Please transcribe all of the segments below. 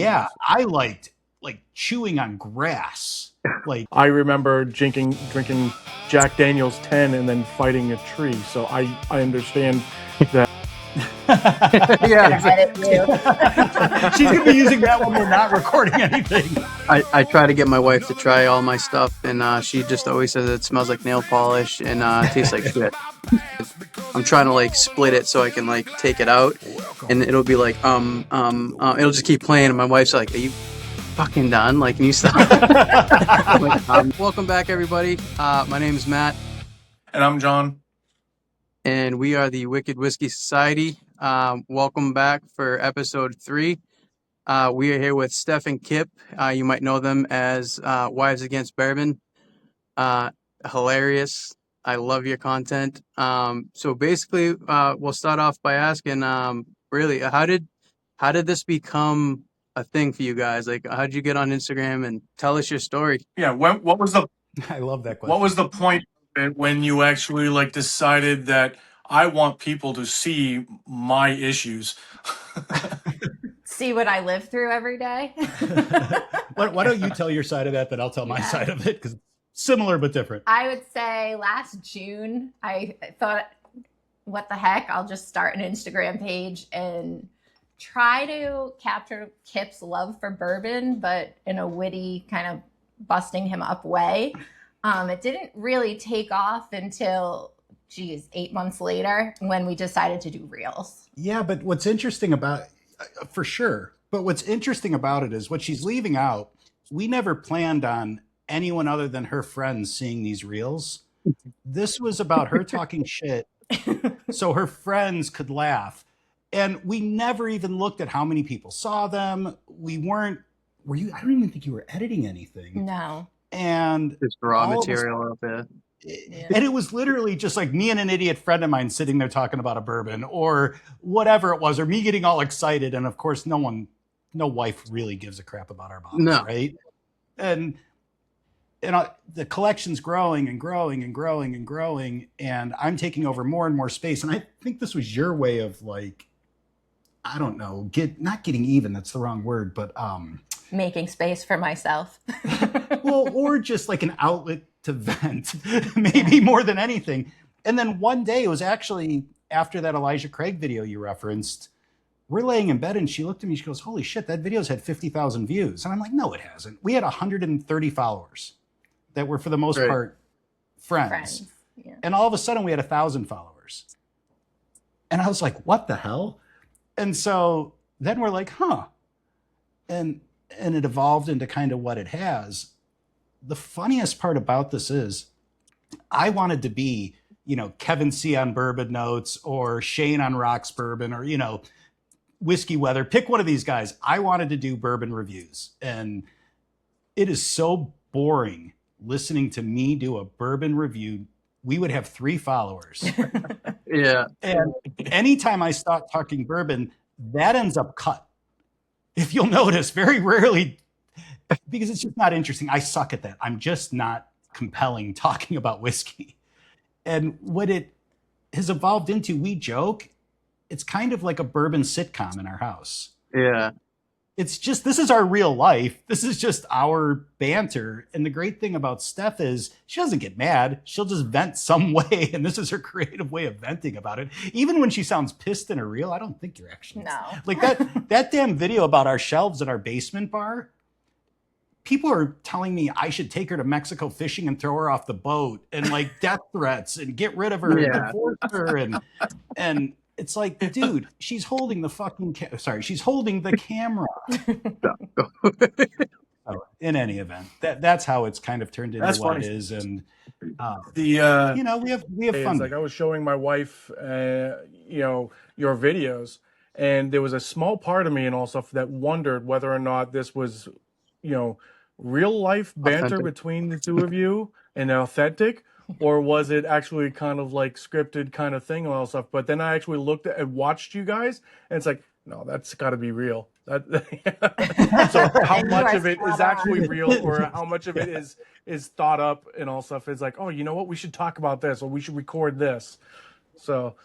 Yeah, I liked like chewing on grass. Like I remember drinking Jack Daniel's 10 and then fighting a tree. So I understand that. Yeah, Edit you. she's gonna be using that when we're not recording anything. I try to get my wife to try all my stuff, and she just always says it smells like nail polish and tastes like shit. I'm trying to like split it so I can like take it out, and it'll be like it'll just keep playing, and my wife's like, "Are you fucking done? Like, can you stop?" I'm like, welcome back, everybody. My name is Matt, And I'm John. and we are the Wicked Whiskey Society. Welcome back for episode 3. We are here with Stef and Kipp. You might know them as Wives Against Bourbon. Hilarious. I love your content. So basically, we'll start off by asking, really, how did this become a thing for you guys? Like, how did you get on Instagram, and tell us your story? Yeah. What was the I love that question. What was the point of it when you actually like decided that I want people to see my issues? See what I live through every day. Why don't you tell your side of that, then I'll tell my side of it, because similar but different. I would say last June, I thought, what the heck? I'll just start an Instagram page and try to capture Kipp's love for bourbon, but in a witty kind of busting him up way. It didn't really take off until, 8 months later when we decided to do reels. Yeah, but what's interesting about for sure. But what's interesting about it is what she's leaving out. We never planned on anyone other than her friends seeing these reels. This was about her talking shit so her friends could laugh. And we never even looked at how many people saw them. Were you? I don't even think you were editing anything. No. And Just raw material out there. And it was literally just like me and an idiot friend of mine sitting there talking about a bourbon or whatever it was, or me getting all excited. And of course, no wife really gives a crap about our bottles, No. right? And the collection's growing and growing and growing and growing, and I'm taking over more and more space. And I think this was your way of like, I don't know, not getting even. That's the wrong word, but Making space for myself. well, or just like an outlet to vent, maybe more than anything. And then one day, it was actually after that Elijah Craig video you referenced, we're laying in bed and she looked at me, she goes, "Holy shit, that video's had 50,000 views." And I'm like, "No, it hasn't." We had 130 followers that were for the most part friends. Yeah. And all of a sudden we had 1,000 followers. And I was like, "What the hell?" And so then we're like, huh. And it evolved into kind of what it has. The funniest part about this is I wanted to be, Kevin C on Bourbon Notes or Shane on Rocks Bourbon or, Whiskey Weather. Pick one of these guys. I wanted to do bourbon reviews. And it is so boring listening to me do a bourbon review. We would have 3 followers. Yeah. And anytime I start talking bourbon, that ends up cut. If you'll notice, very rarely, because it's just not interesting. I suck at that. I'm just not compelling talking about whiskey. And what it has evolved into, we joke, it's kind of like a bourbon sitcom in our house. Yeah. It's just, this is our real life. This is just our banter. And the great thing about Stef is she doesn't get mad. She'll just vent some way. And this is her creative way of venting about it. Even when she sounds pissed in a reel, I don't think you're actually. No. Like that damn video about our shelves at our basement bar. People are telling me I should take her to Mexico fishing and throw her off the boat and like death threats and get rid of her and divorce her. And it's like, dude, she's holding the fucking she's holding the camera. In any event, that's how it's kind of turned into what it is. And we have fun. Like I was showing my wife, your videos, and there was a small part of me and all stuff that wondered whether or not this was, real life banter between the two of you and authentic, or was it actually kind of like scripted kind of thing and all stuff? But then I actually looked at and watched you guys, and it's like, no, that's got to be real. So how much of it is actually real, or how much of it is thought up and all stuff? It's like, oh, you know what? We should talk about this, or we should record this. So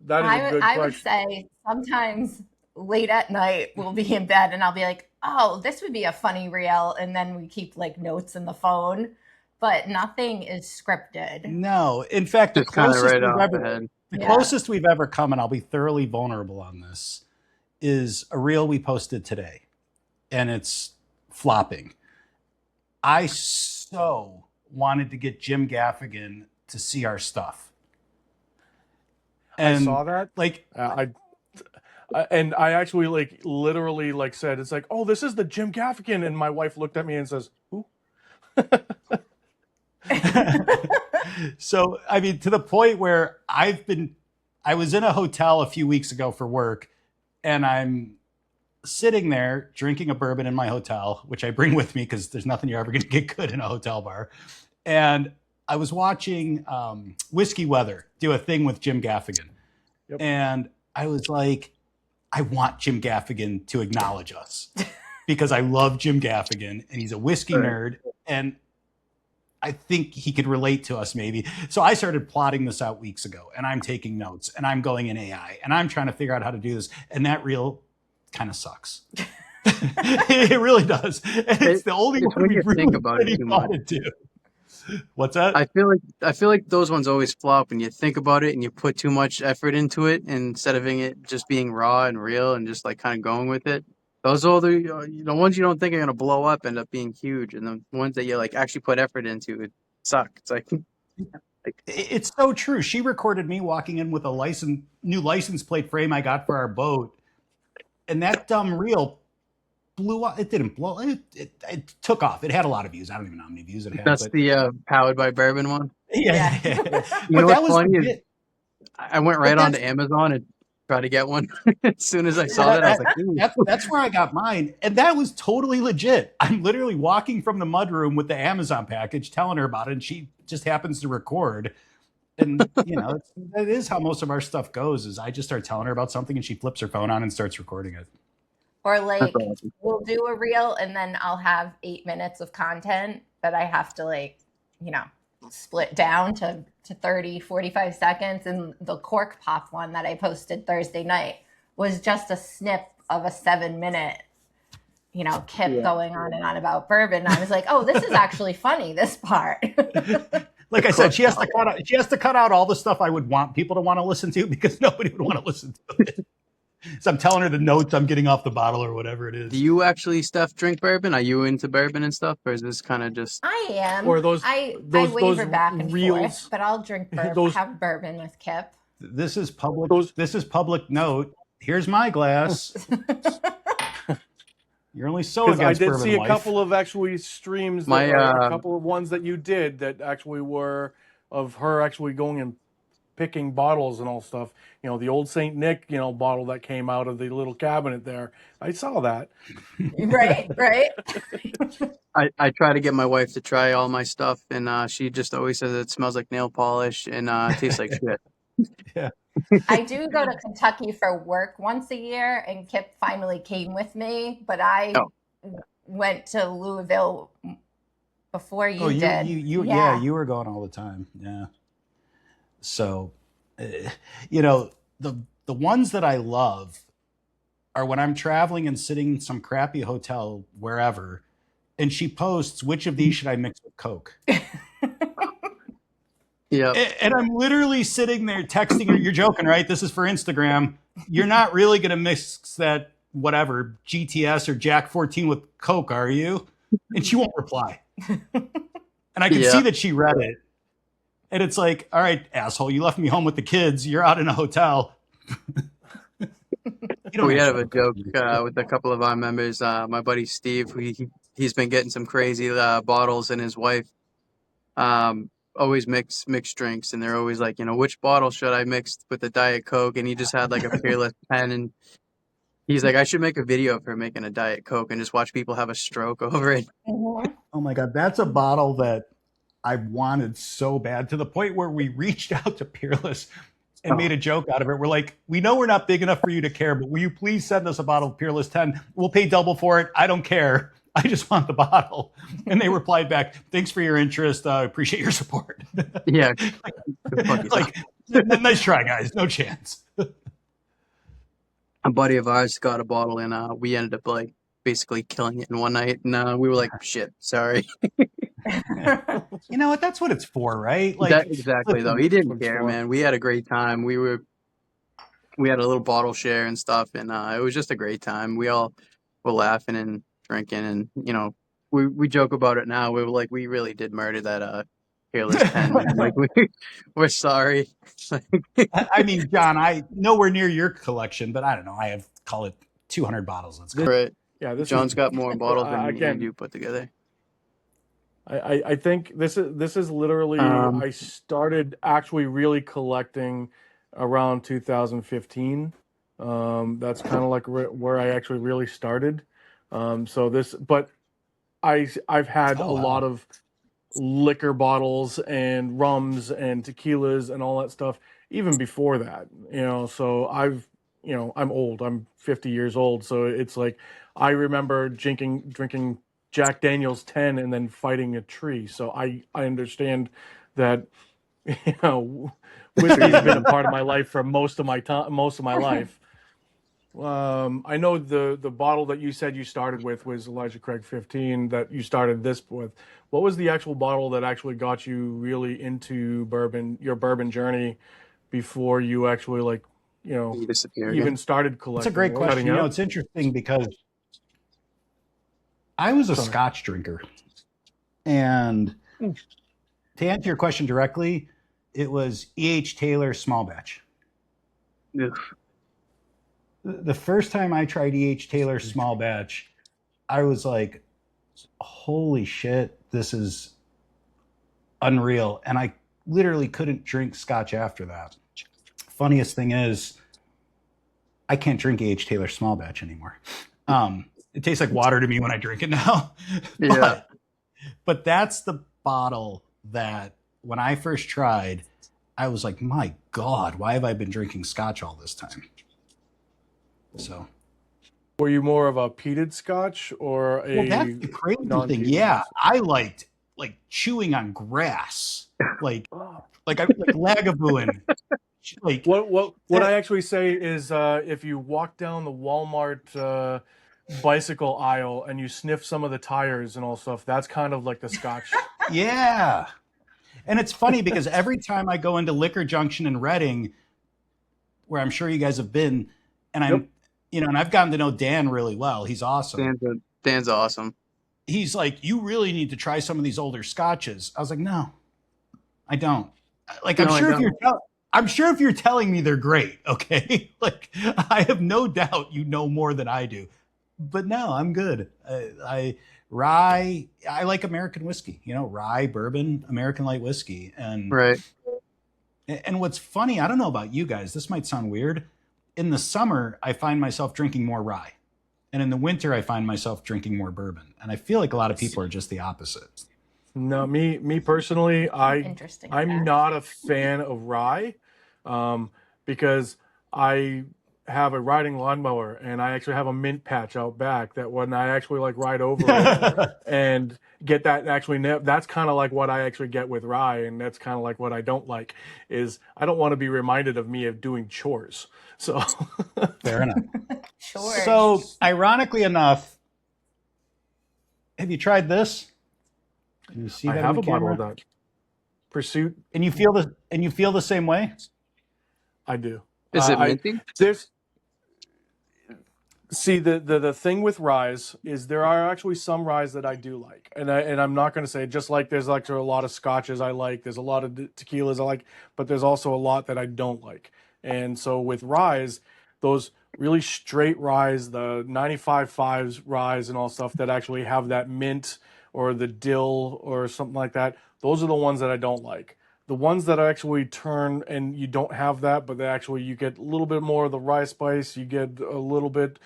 that is a good question. I would say sometimes late at night we'll be in bed and I'll be like, oh, this would be a funny reel. And then we keep like notes in the phone, but nothing is scripted. No, in fact, Just kind of right off the head. the Yeah. closest we've ever come, and I'll be thoroughly vulnerable on this, is a reel we posted today, and it's flopping. I so wanted to get Jim Gaffigan to see our stuff. I saw that. Like, And I actually like literally like said, it's like, oh, this is the Jim Gaffigan, and my wife looked at me and says, who? so, I mean, to the point where I was in a hotel a few weeks ago for work, and I'm sitting there drinking a bourbon in my hotel, which I bring with me because there's nothing you're ever going to get good in a hotel bar. And I was watching Whiskey Weather do a thing with Jim Gaffigan. Yep. And I was like, I want Jim Gaffigan to acknowledge us because I love Jim Gaffigan and he's a whiskey nerd. And I think he could relate to us maybe. So I started plotting this out weeks ago, and I'm taking notes, and I'm going in AI, and I'm trying to figure out how to do this. And that reel kind of sucks. It really does. And it's the only one we really think about it too much. to do. What's that? I feel like those ones always flop when you think about it and you put too much effort into it instead of it just being raw and real and just like kind of going with it. Those are the ones you don't think are gonna blow up end up being huge, and the ones that you like actually put effort into it suck. It's like it's so true. She recorded me walking in with a new license plate frame I got for our boat, and that dumb reel blew up. It didn't blow. It took off. It had a lot of views. I don't even know how many views it had. That's the powered by bourbon one. Yeah. You But know that what's was funny is legit. I went right onto Amazon and tried to get one. As soon as I saw that, I was like, ooh. That's where I got mine. And that was totally legit. I'm literally walking from the mudroom with the Amazon package, telling her about it, and she just happens to record. And, that is how most of our stuff goes, is I just start telling her about something and she flips her phone on and starts recording it. Or like That's awesome. we'll do a reel and then I'll have 8 minutes of content that I have to split down to 30, 45 seconds. And the cork pop one that I posted Thursday night was just a snip of a 7-minute, Kipp going on and on about bourbon. And I was like, oh, this is actually funny, this part. Like I said, she has to cut out all the stuff I would want people to want to listen to because nobody would want to listen to it. So I'm telling her the notes I'm getting off the bottle or whatever it is. Do you actually, Steph, drink bourbon? Are you into bourbon and stuff, or is this kind of just? I am. Or I those waver back and reels. forth, but I'll drink bourbon. Have bourbon with Kipp. This is public note. Here's my glass. You're only so Because I against did bourbon see a life. couple of actually streams, a couple of ones that you did that actually were of her actually going and picking bottles and all stuff. The old Saint Nick, bottle that came out of the little cabinet there. I saw that. Right. I try to get my wife to try all my stuff, and she just always says it smells like nail polish and tastes like shit. Yeah. I do go to Kentucky for work once a year, and Kipp finally came with me, but I went to Louisville before you did. You were going all the time. Yeah. So, the ones that I love are when I'm traveling and sitting in some crappy hotel wherever, and she posts, which of these should I mix with Coke? Yeah. And I'm literally sitting there texting her, you're joking, right? This is for Instagram. You're not really going to mix that whatever GTS or Jack 14 with Coke, are you? And she won't reply. And I can see that she read it. And it's like, all right, asshole, you left me home with the kids. You're out in a hotel. We had a joke with a couple of our members. My buddy Steve, he's been getting some crazy bottles, and his wife always mix drinks, and they're always like, which bottle should I mix with the Diet Coke? And he just had like a Peerless pen, and he's like, I should make a video of her making a Diet Coke and just watch people have a stroke over it. Mm-hmm. Oh my God, that's a bottle that I wanted so bad, to the point where we reached out to Peerless and made a joke out of it. We're like, we know we're not big enough for you to care, but will you please send us a bottle of Peerless 10? We'll pay double for it. I don't care. I just want the bottle. And they replied back, thanks for your interest. Appreciate your support. Yeah. Like, nice try, guys. No chance. A buddy of ours got a bottle, and we ended up like basically killing it in one night. And we were like, shit, sorry. You know what? That's what it's for, right? That Like, exactly though. listen, He didn't Looks care, for. man. We had a great time. We had a little bottle share and stuff, and it was just a great time. We all were laughing and drinking, and we joke about it now. We were like, we really did murder that Peerless 10, man. Like we're sorry. I mean, John, I nowhere near your collection, but I don't know. I have, call it 200 bottles. Let's go. Right. Yeah, this John's is got more bottles than again. you put together. I think this is literally I started actually really collecting around 2015. That's kind of like where I actually really started. But I've had Oh, a wow. lot of liquor bottles and rums and tequilas and all that stuff even before that. So I'm old. I'm 50 years old. So it's like I remember drinking Jack Daniel's 10 and then fighting a tree. So I understand that whiskey's been a part of my life for most of my life. I know the bottle that you said you started with was Elijah Craig 15 that you started this with. What was the actual bottle that actually got you really into bourbon, your bourbon journey, before you actually You disappear even again. started That's collecting? a great What was question. cutting out? It's interesting because I was a Sorry. Scotch drinker. And Mm. to answer your question directly, it was E.H. Taylor small batch. Ugh. The first time I tried E.H. Taylor small batch, I was like, holy shit, this is unreal. And I literally couldn't drink Scotch after that. Funniest thing is, I can't drink E.H. Taylor small batch anymore. It tastes like water to me when I drink it now. Yeah. But that's the bottle that when I first tried, I was like, my God, why have I been drinking Scotch all this time? So, Were you more of a peated Scotch or well, that's a the crazy thing. non-peated? Yeah, I liked like chewing on grass, like Oh. like Lagavulin. Like What I actually say is if you walk down the Walmart bicycle aisle and you sniff some of the tires and all stuff, that's kind of like the Scotch. yeah. And it's funny because every time I go into Liquor Junction in Reading, where I'm sure you guys have been, and I'm, and I've gotten to know Dan really well. He's awesome. Dan's awesome. He's like, you really need to try some of these older scotches. I was like, no, I don't. Like, I'm sure if you're telling me they're great, okay? Like, I have no doubt you know more than I do. But no, I'm good. Rye, I like American whiskey, rye, bourbon, American light whiskey. And Right. And what's funny, I don't know about you guys, this might sound weird. In the summer, I find myself drinking more rye. And in the winter, I find myself drinking more bourbon. And I feel like a lot of people are just the opposite. No, me personally, Interesting. I'm not a fan of rye, because I have a riding lawnmower and I actually have a mint patch out back that when I actually ride over it and get that actually that's kind of like what I actually get with rye, and that's kind of like what I don't like is I don't want to be reminded of me of doing chores. So Fair enough. Sure. So, ironically enough, have you tried this? Can you see I that have on a bottle camera? of that. Pursuit, And you feel the same way? I do. Is it minty? See, the thing with ryes is there are actually some ryes that I do like, and I'm not going to say just like there's a lot of scotches I like, there's a lot of tequilas I like, but there's also a lot that I don't like. And so with ryes, those really straight ryes, the 95.5s ryes and all stuff that actually have that mint or the dill or something like that, those are the ones that I don't like. The ones that actually turn and you don't have that, but they actually you get a little bit more of the rye spice, you get a little bit,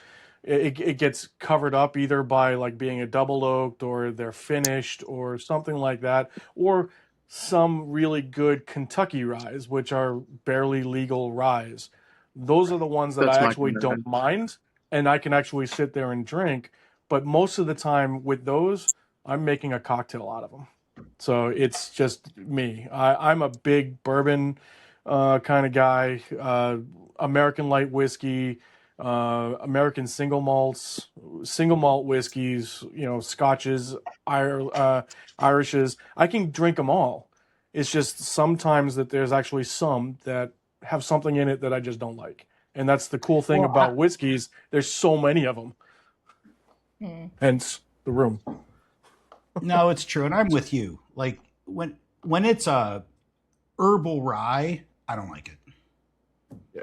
it gets covered up either by being a double oaked or they're finished or something like that, or some really good Kentucky ryes, which are barely legal ryes. Those are the ones that That's I my actually kind of don't mind and I can actually sit there and drink. But most of the time with those, I'm making a cocktail out of them. So it's just me. I'm a big bourbon kind of guy, American light whiskey, American single malts, single malt whiskeys, scotches, Irishes. I can drink them all. It's just sometimes that there's actually some that have something in it that I just don't like. And that's the cool thing about whiskeys. There's so many of them. Hence the room. No, it's true. And I'm with you. Like when it's a herbal rye, I don't like it.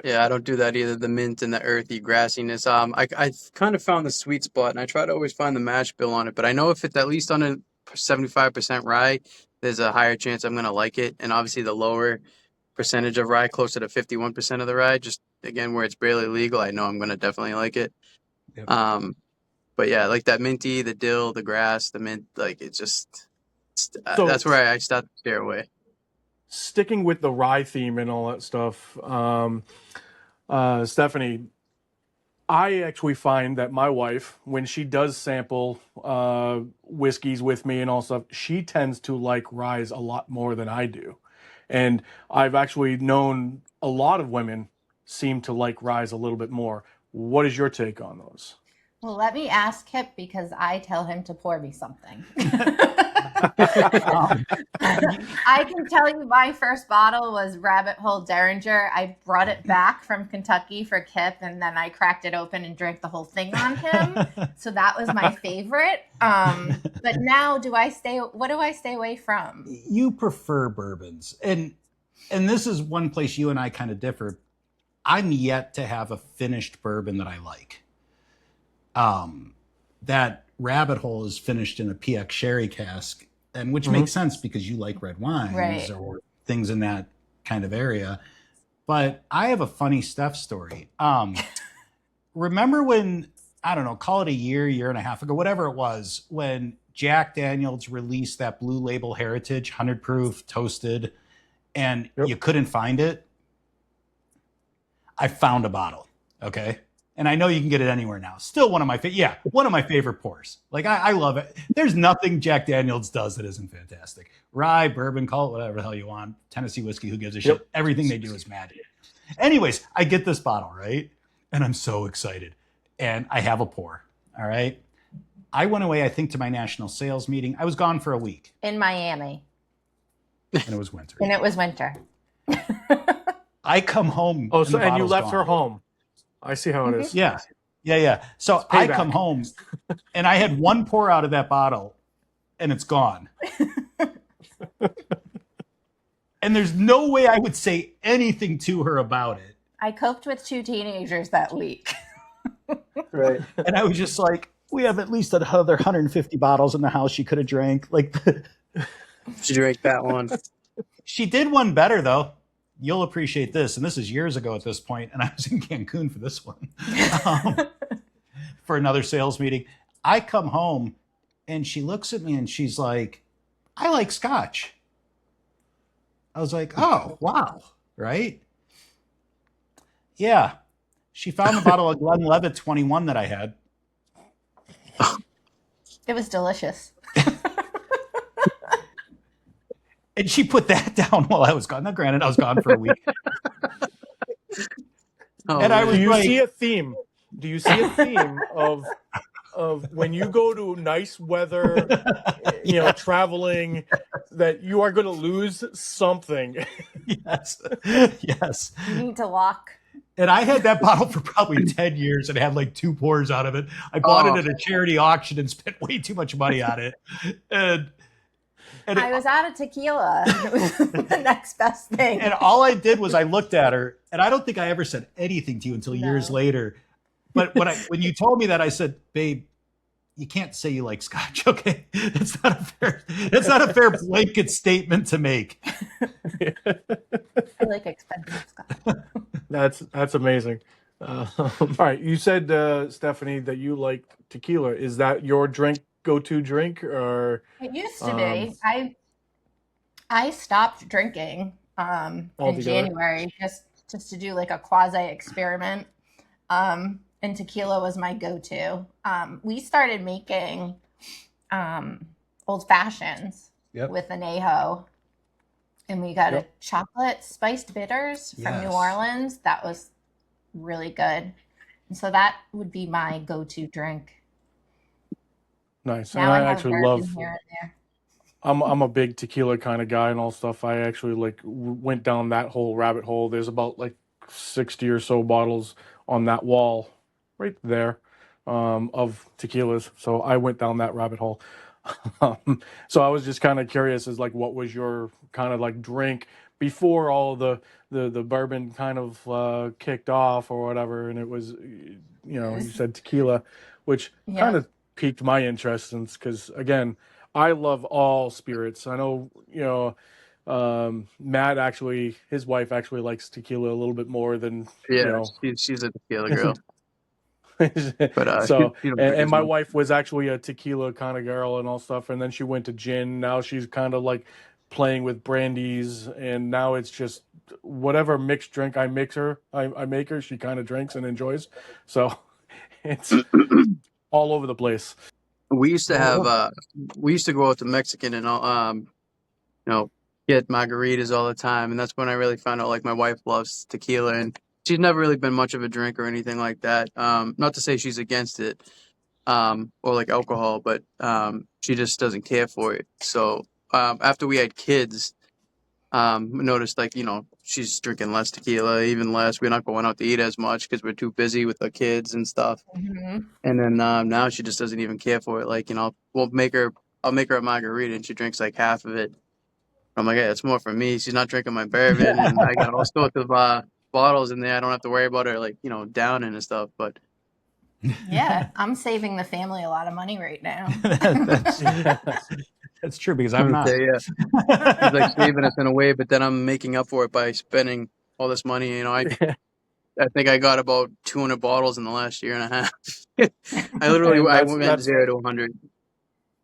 Yeah, I don't do that either. The mint and the earthy grassiness. I kind of found the sweet spot, and I try to always find the mash bill on it. But I know if it's at least on a 75% rye, there's a higher chance I'm gonna like it. And obviously, the lower percentage of rye, closer to 51% of the rye, just again where it's barely legal, I know I'm gonna definitely like it. Yep. But yeah, like that minty, the dill, the grass, the mint, like it's just So- that's where I start to steer away. Sticking with the rye theme and all that stuff, Stephanie, I actually find that my wife, when she does sample whiskeys with me and all stuff, she tends to like ryes a lot more than I do. And I've actually known a lot of women seem to like ryes a little bit more. What is your take on those? Well, let me ask Kip because I tell him to pour me something. I can tell you my first bottle was Rabbit Hole Derringer. I brought it back from Kentucky for Kip, and then I cracked it open and drank the whole thing on him. So that was my favorite. But now what do I stay away from? You prefer bourbons. And this is one place you and I kind of differ. I'm yet to have a finished bourbon that I like. That Rabbit Hole is finished in a PX sherry cask, and which makes sense because you like red wines or things in that kind of area. But I have a funny Steph story. Remember when, I don't know, call it a year and a half ago, whatever it was, when Jack Daniels released that Blue Label Heritage 100 proof toasted and you couldn't find it? I found a bottle, okay? And I know you can get it anywhere now. Still one of my favorite pours. Like I love it. There's nothing Jack Daniels does that isn't fantastic. Rye, bourbon, call it whatever the hell you want. Tennessee whiskey, who gives a shit? Everything they do is magic. Anyways, I get this bottle, right? And I'm so excited. And I have a pour, all right? I went away, I think, to my national sales meeting. I was gone for a week. In Miami. And it was winter. I come home. Oh, so and you left her home. I see how it is. Yeah. So I come home and I had one pour out of that bottle and it's gone. And there's no way I would say anything to her about it. I coped with 2 teenagers that week. Right. And I was just like, we have at least another 150 bottles in the house she could have drank. Like, She drank that one. she did one better though. You'll appreciate this. And this is years ago at this point, and I was in Cancun for this one, for another sales meeting. I come home and she looks at me and she's like, I like scotch. I was like, oh, wow. Right? Yeah. She found the bottle of Glenlivet 21 that I had. It was delicious. And she put that down while I was gone. Now, granted, I was gone for a week. And I was Do you like, see a theme? Do you see a theme of when you go to nice weather, traveling, that you are going to lose something? yes. You need to lock. And I had that bottle for probably 10 years and had like 2 pours out of it. I bought it at a charity auction and spent way too much money on it. And I was out of tequila. It was the next best thing. And all I did was I looked at her, and I don't think I ever said anything to you until years later. But when you told me that, I said, babe, you can't say you like scotch, okay? That's not a fair blanket statement to make. I like expensive scotch. That's amazing. All right, you said, Stephanie, that you like tequila. Is that your go-to drink, or it used to be? I stopped drinking in January just to do like a quasi experiment, and tequila was my go-to. We started making old fashions with añejo, and we got a chocolate spiced bitters from New Orleans that was really good. So that would be my go-to drink. Nice. And Now I I have actually bourbon love. here and there. I'm a big tequila kind of guy and all stuff. I actually like went down that whole rabbit hole. There's about like 60 or so bottles on that wall right there, of tequilas. So I went down that rabbit hole. So I was just kind of curious as like what was your kind of like drink before all the bourbon kind of kicked off or whatever, and it was, you said tequila, which kind Yep. of piqued my interest, since because again, I love all spirits. I know, Matt actually, his wife actually likes tequila a little bit more than, you Yeah, know, she's a tequila girl, but so, she don't drink and as my much. wife was actually a tequila kind of girl and all stuff, and then she went to gin. Now she's kind of like playing with brandies, and now it's just whatever mixed drink I make her, she kind of drinks and enjoys. So it's all over the place. We used to have Well, we used to go out to Mexican and all, you know, get margaritas all the time, and that's when I really found out like my wife loves tequila, and she's never really been much of a drinker or anything like that. Not to say she's against it, or like alcohol, but she just doesn't care for it. So after we had kids, noticed like she's drinking less tequila, even less. We're not going out to eat as much because we're too busy with the kids and stuff. Hmm. And then now she just doesn't even care for it. Like I'll make her a margarita and she drinks like half of it. I'm like, hey, it's more for me. She's not drinking my bourbon, and I got all sorts of bottles in there. I don't have to worry about her like downing and stuff. But Yeah, I'm saving the family a lot of money right now. that's Yeah. that's true because I'm I'm gonna not. say, yeah, she's like saving us in a way, but then I'm making up for it by spending all this money. I think I got about 200 bottles in the last year and a half. And I that's went that's 0 to 100.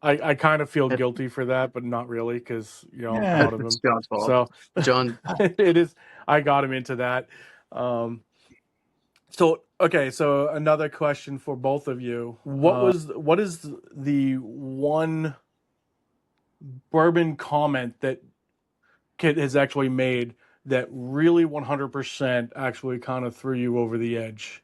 I kind of feel It, guilty for that, but not really, because I'm Yeah, proud of it's him. John's fault. So John, it is. I got him into that. Um, so okay, so another question for both of you: what is the one bourbon comment that Kit has actually made that really 100% actually kind of threw you over the edge?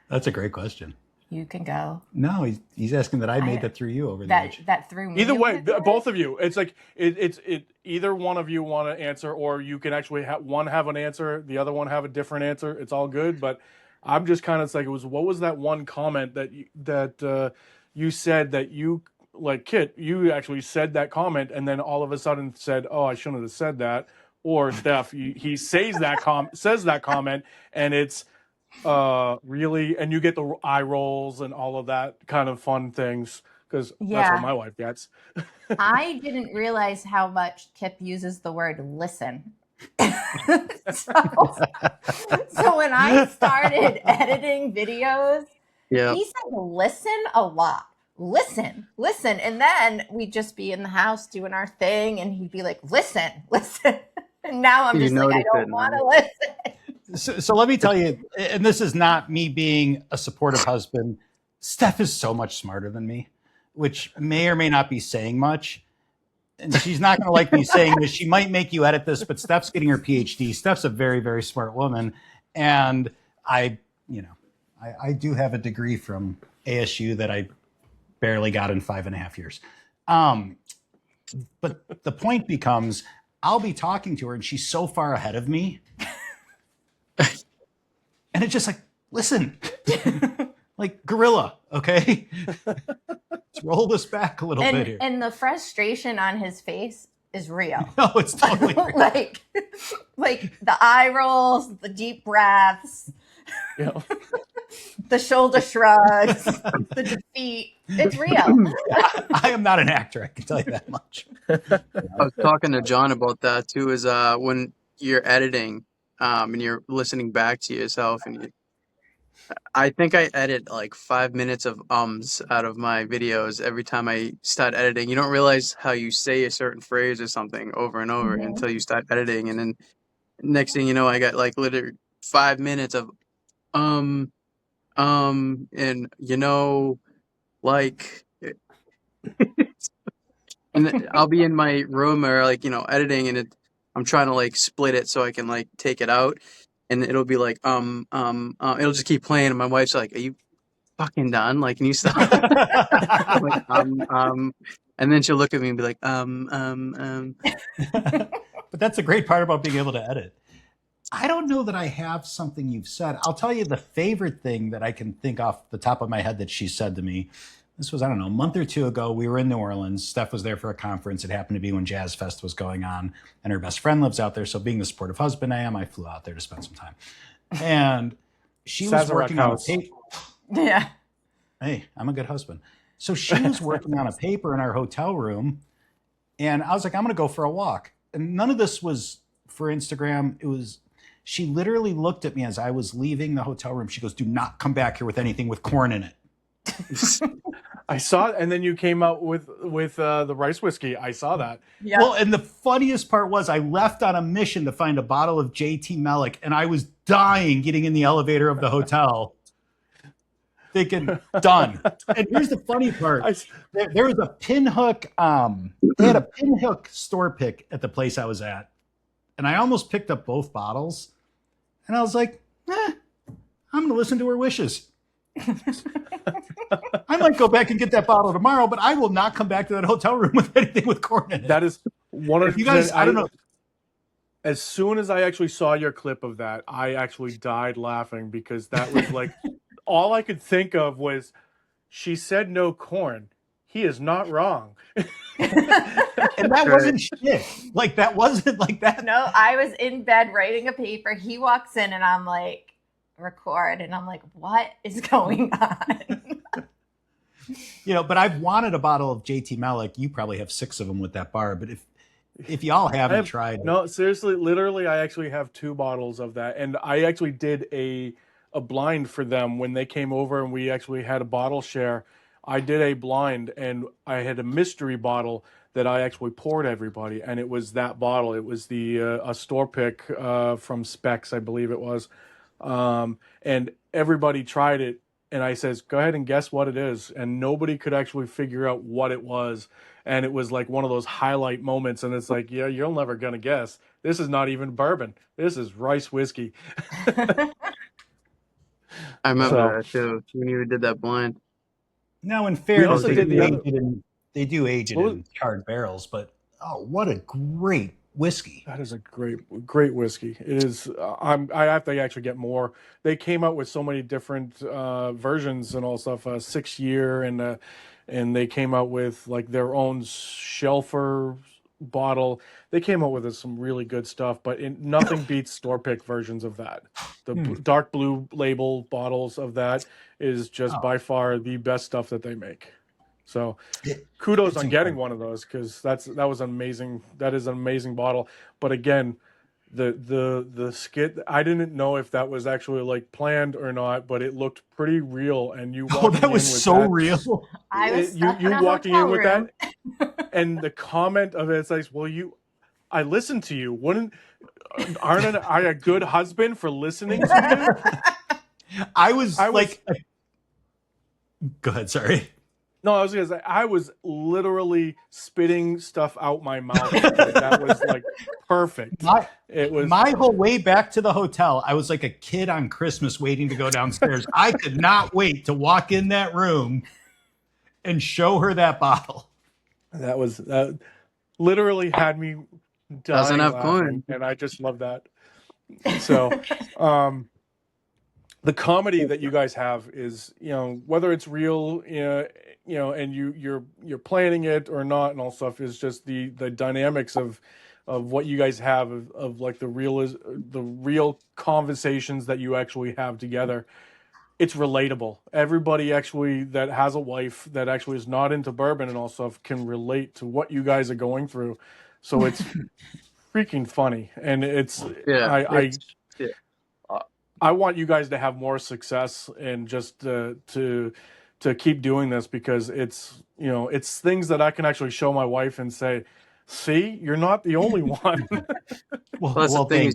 that's a great question. You can go. No, he's asking that I made I that through you over the that edge. that threw me Either over way, the both edge. of you. It's like it. Either one of you want to answer, or you can actually one have an answer, the other one have a different answer. It's all good. But I'm just kind of like, what was that one comment that you said that you like, Kit? You actually said that comment, and then all of a sudden said, "Oh, I shouldn't have said that." Or Steph, he says that comment, and it's really, and you get the eye rolls and all of that kind of fun things, because that's what Yeah, my wife gets. I didn't realize how much Kip uses the word listen. so, so when I started editing videos, yeah, he said listen a lot. Listen, listen. And then we'd just be in the house doing our thing, and he'd be like, listen, listen. And now I'm you just like, I noticed don't it want now. to listen. So let me tell you, and this is not me being a supportive husband. Steph is so much smarter than me, which may or may not be saying much. And she's not going to like me saying this. She might make you edit this, but Steph's getting her PhD. Steph's a very, very smart woman. And I, I do have a degree from ASU that I barely got in 5.5 years. Um, but the point becomes, I'll be talking to her and she's so far ahead of me. And it's just like, listen, like gorilla, okay? Let's roll this back a little bit here. And the frustration on his face is real. No, it's totally real. like the eye rolls, the deep breaths, You know, the shoulder shrugs, the defeat. It's real. I am not an actor, I can tell you that much. I was talking to John about that too. Is when you're editing, and you're listening back to yourself, and I think I edit like 5 minutes of ums out of my videos every time I start editing. You don't realize how you say a certain phrase or something over and over Mhm. until you start editing, and then next thing you know, I got like literally 5 minutes of um and like. And I'll be in my room or like editing, and I'm trying to like split it so I can like take it out, and it'll be like it'll just keep playing, and my wife's like, "Are you fucking done? Like, can you stop?" I'm like, and then she'll look at me and be like, But that's the great part about being able to edit. I don't know that I have something you've said. I'll tell you the favorite thing that I can think off the top of my head that she said to me. This was, I don't know, a month or two ago. We were in New Orleans. Steph was there for a conference. It happened to be when Jazz Fest was going on, and her best friend lives out there. So being the supportive husband I am, I flew out there to spend some time. And she was Sazerac working on a house. paper. Yeah. Hey, I'm a good husband. So she was working on a paper in our hotel room, and I was like, I'm going to go for a walk. And none of this was for Instagram. It was, she literally looked at me as I was leaving the hotel room. She goes, do not come back here with anything with corn in it. I saw it, and then you came out with the rice whiskey. I saw that. Yeah. Well, and the funniest part was I left on a mission to find a bottle of JT Mellick, and I was dying getting in the elevator of the hotel thinking, done. And here's the funny part. There was a pinhook. They had a pinhook store pick at the place I was at, and I almost picked up both bottles. And I was like, I'm going to listen to her wishes. I might go back and get that bottle tomorrow, but I will not come back to that hotel room with anything with corn in it. That is one of you guys. I don't know. As soon as I actually saw your clip of that, I actually died laughing because that was like all I could think of was she said no corn. He is not wrong. And that wasn't shit. Like that wasn't like that. No, I was in bed writing a paper. He walks in and I'm like, record. And I'm like, what is going on? But I've wanted a bottle of JT Mellick. You probably have 6 of them with that bar. But if y'all haven't tried. No, seriously, literally, I actually have 2 bottles of that. And I actually did a blind for them when they came over and we actually had a bottle share. I did a blind and I had a mystery bottle that I actually poured everybody. And it was that bottle. It was a store pick from Specs, I believe it was. And everybody tried it. And I says, go ahead and guess what it is. And nobody could actually figure out what it was. And it was like one of those highlight moments. And it's like, yeah, you're never going to guess. This is not even bourbon. This is rice whiskey. I remember that too when you did that blind. Now, in fairness, also did they do age it in charred barrels, but what a great whiskey! That is a great whiskey. It is. I have to actually get more. They came out with so many different versions and all stuff. 6-year and they came out with like their own shelfer bottle. They came out with some really good stuff, but nothing beats store pick versions of that. The dark blue label bottles of that is just by far the best stuff that they make. So kudos on getting one of those because that was amazing. That is an amazing bottle. But again, the skit, I didn't know if that was actually like planned or not, but it looked pretty real. And you that was so real. I was you walking in with that, and the comment of it's like, well, I listened to you. Aren't I a good husband for listening to you? I was like, go ahead. Sorry. No, I was gonna say I was literally spitting stuff out my mouth. That was like perfect. It was my whole way back to the hotel. I was like a kid on Christmas waiting to go downstairs. I could not wait to walk in that room and show her that bottle. That literally had me dying Doesn't have laughing, corn, and I just love that. So, the comedy that you guys have is, whether it's real, and you're planning it or not, and all stuff is just the dynamics of what you guys have of like the real conversations that you actually have together. It's relatable. Everybody actually that has a wife that actually is not into bourbon and all stuff can relate to what you guys are going through. So it's freaking funny, and I want you guys to have more success and just to keep doing this because it's things that I can actually show my wife and say, see, you're not the only one. Well, that's the thing is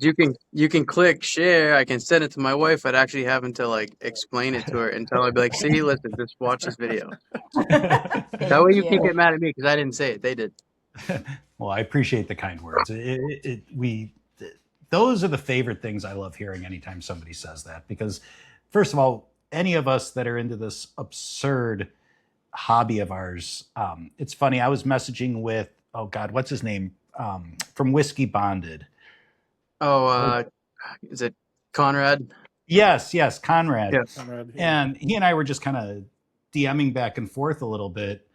you can click share. I can send it to my wife. I'd actually having to like explain it to her and tell her, be like, see, listen, just watch this video. That way you can't get mad at me because I didn't say it. They did. Well, I appreciate the kind words. those are the favorite things I love hearing anytime somebody says that, because first of all, any of us that are into this absurd hobby of ours, it's funny. I was messaging with, oh God, what's his name? From Whiskey Bonded. Oh, is it Conrad? Yes, Conrad. Yes. Conrad, yeah. And he and I were just kind of DMing back and forth a little bit.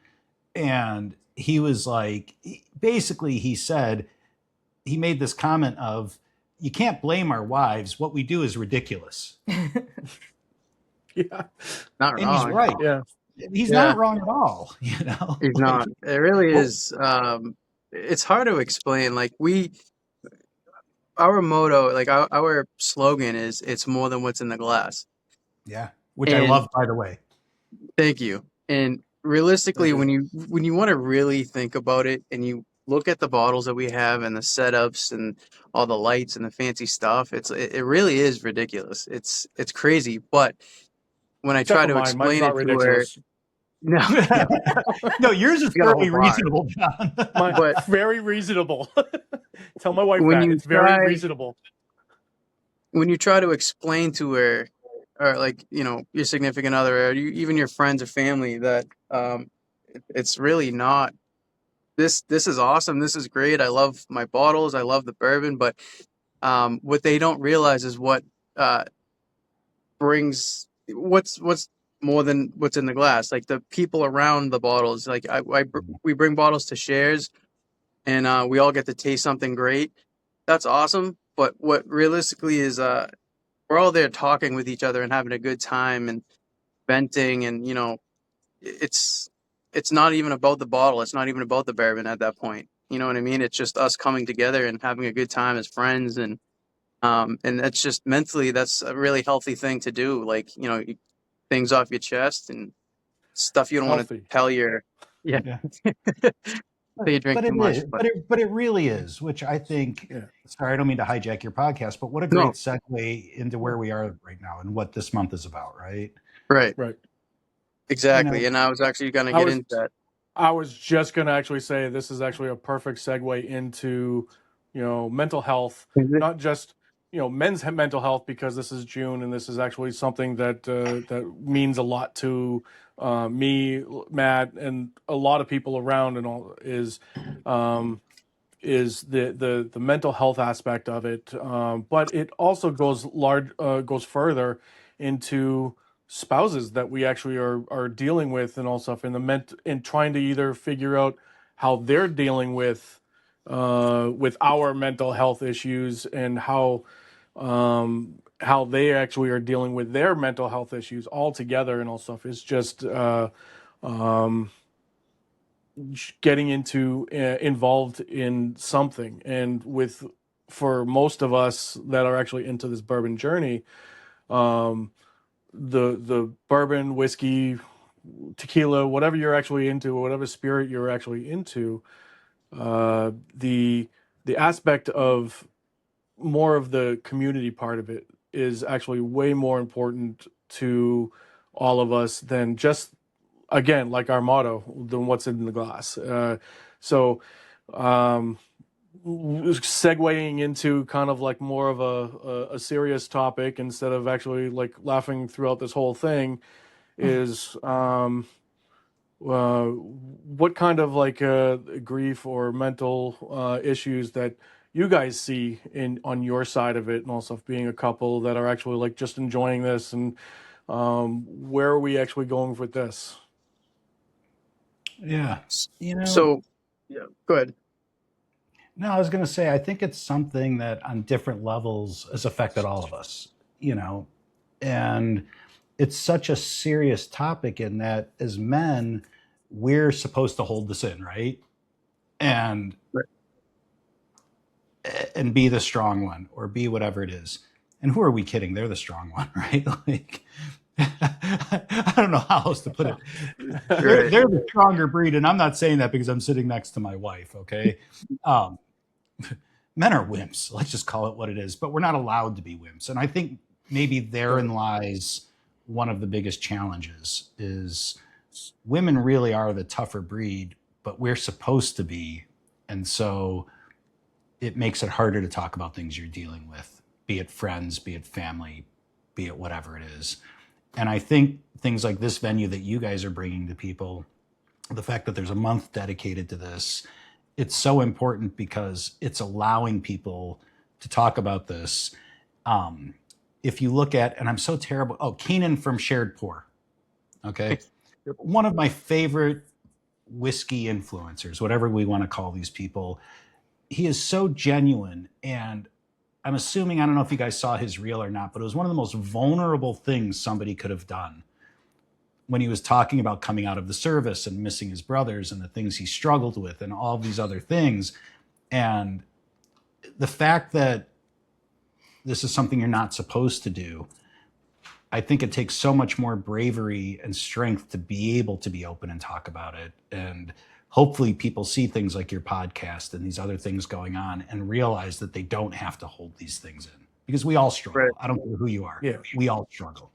And he was like, basically, he said, he made this comment of, you can't blame our wives. What we do is ridiculous. Yeah. Not And wrong. he's right. Yeah. He's Yeah. not wrong at all. You know, He's not. It really is. It's hard to explain. Like our motto, like our slogan is, "It's more than what's in the glass." Yeah, which I And love, by the way. thank you. And realistically, when you want to really think about it, and you look at the bottles that we have and the setups and all the lights and the fancy stuff, it really is ridiculous. It's crazy. But when I Except try for to mine. Mine's explain not it to her, ridiculous. no, No, yours is You got a fairly whole bar. reasonable, John. Mine, But- very reasonable. Tell my wife When that. you It's very try- reasonable. when you try to explain to her, or like your significant other, or even your friends or family, that it's really not. This is awesome. This is great. I love my bottles. I love the bourbon. But what they don't realize is what brings what's more than what's in the glass. Like the people around the bottles. Like we bring bottles to shares, and we all get to taste something great. That's awesome. But what realistically is, we're all there talking with each other and having a good time and venting, and it's not even about the bottle. It's not even about the bourbon at that point. You know what I mean? It's just us coming together and having a good time as friends, and that's just mentally, that's a really healthy thing to do. Like, things off your chest and stuff you don't want to Healthy. tell your Yeah. Say you drink But too it much, is, but it really is, which I think. Yeah. Sorry, I don't mean to hijack your podcast, but what a No. great segue into where we are right now and what this month is about, right? right, Right. exactly. And I was actually going to get into that. I was just going to actually say this is actually a perfect segue into, mental health, not just, men's mental health, because this is June and this is actually something that means a lot to me, Matt, and a lot of people around, and all is the mental health aspect of it. But it also goes further into spouses that we actually are dealing with, and all stuff, and trying to either figure out how they're dealing with our mental health issues, and how they actually are dealing with their mental health issues all together, and all stuff. It's just getting into involved in something. And for most of us that are actually into this bourbon journey, the bourbon, whiskey, tequila, whatever you're actually into, whatever spirit you're actually into, the aspect of more of the community part of it is actually way more important to all of us than just, again, like our motto, than what's in the glass. So segueing into kind of like more of a serious topic, instead of actually like laughing throughout this whole thing, is what kind of like grief or mental issues that you guys see on your side of it, and also being a couple that are actually like just enjoying this, and where are we actually going with this? Yeah. So, yeah, go ahead. No, I was going to say, I think it's something that on different levels has affected all of us, and it's such a serious topic in that as men, we're supposed to hold this in, right? And be the strong one, or be whatever it is. And who are we kidding? They're the strong one, right? Like, I don't know how else to put it. They're the stronger breed. And I'm not saying that because I'm sitting next to my wife, okay? Men are wimps. Let's just call it what it is. But we're not allowed to be wimps. And I think maybe therein lies one of the biggest challenges, is women really are the tougher breed, but we're supposed to be. And so it makes it harder to talk about things you're dealing with, be it friends, be it family, be it whatever it is. And I think things like this venue that you guys are bringing to people, the fact that there's a month dedicated to this, it's so important because it's allowing people to talk about this. If you look at, and I'm so terrible, Keenan from Shared Pour, okay? One of my favorite whiskey influencers, whatever we want to call these people. He is so genuine, and I'm assuming, I don't know if you guys saw his reel or not, but it was one of the most vulnerable things somebody could have done when he was talking about coming out of the service and missing his brothers and the things he struggled with and all these other things. And the fact that this is something you're not supposed to do, I think it takes so much more bravery and strength to be able to be open and talk about it. And hopefully people see things like your podcast and these other things going on and realize that they don't have to hold these things in, because we all struggle. Right. I don't care who you are. Yeah. We all struggle.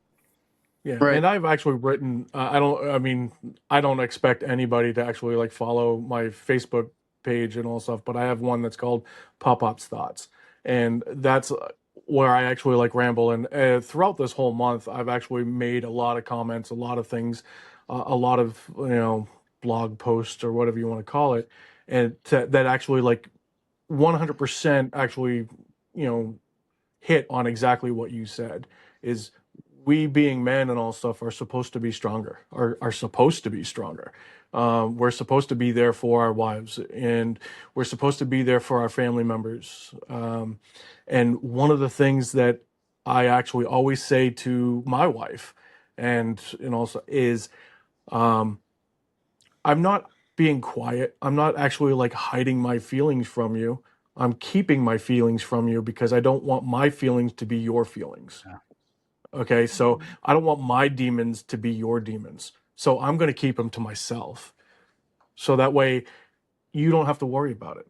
Yeah, Right. and I've actually written. I don't expect anybody to actually like follow my Facebook page and all stuff, but I have one that's called Pop Up's Thoughts, and that's where I actually like ramble. And throughout this whole month, I've actually made a lot of comments, a lot of things, a lot of blog posts or whatever you want to call it, and that actually like 100% actually hit on exactly what you said. Is we being men and all stuff are supposed to be stronger, are supposed to be stronger. We're supposed to be there for our wives, and we're supposed to be there for our family members. And one of the things that I actually always say to my wife and also is, I'm not being quiet. I'm not actually like hiding my feelings from you. I'm keeping my feelings from you because I don't want my feelings to be your feelings. Yeah. Okay, so I don't want my demons to be your demons. So I'm going to keep them to myself. So that way you don't have to worry about it.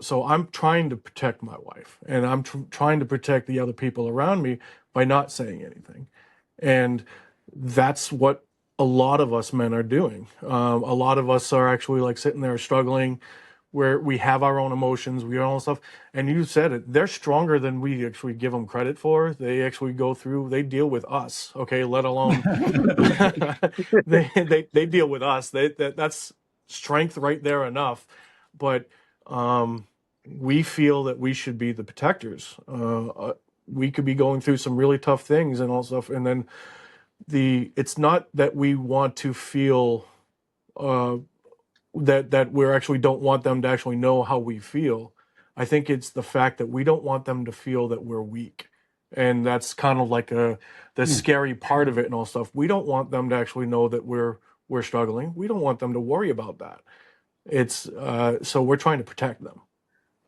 So I'm trying to protect my wife, and I'm trying to protect the other people around me by not saying anything. And that's what a lot of us men are doing. A lot of us are actually like sitting there struggling, where we have our own emotions, we all stuff. And you said it, they're stronger than we actually give them credit for. They actually they deal with us, okay, let alone they deal with us. That's strength right there enough. But we feel that we should be the protectors. We could be going through some really tough things and all stuff. And then it's not that we want to feel that we actually don't want them to actually know how we feel. I think it's the fact that we don't want them to feel that we're weak. And that's kind of like the scary part of it and all stuff. We don't want them to actually know that we're struggling. We don't want them to worry about that. It's so we're trying to protect them.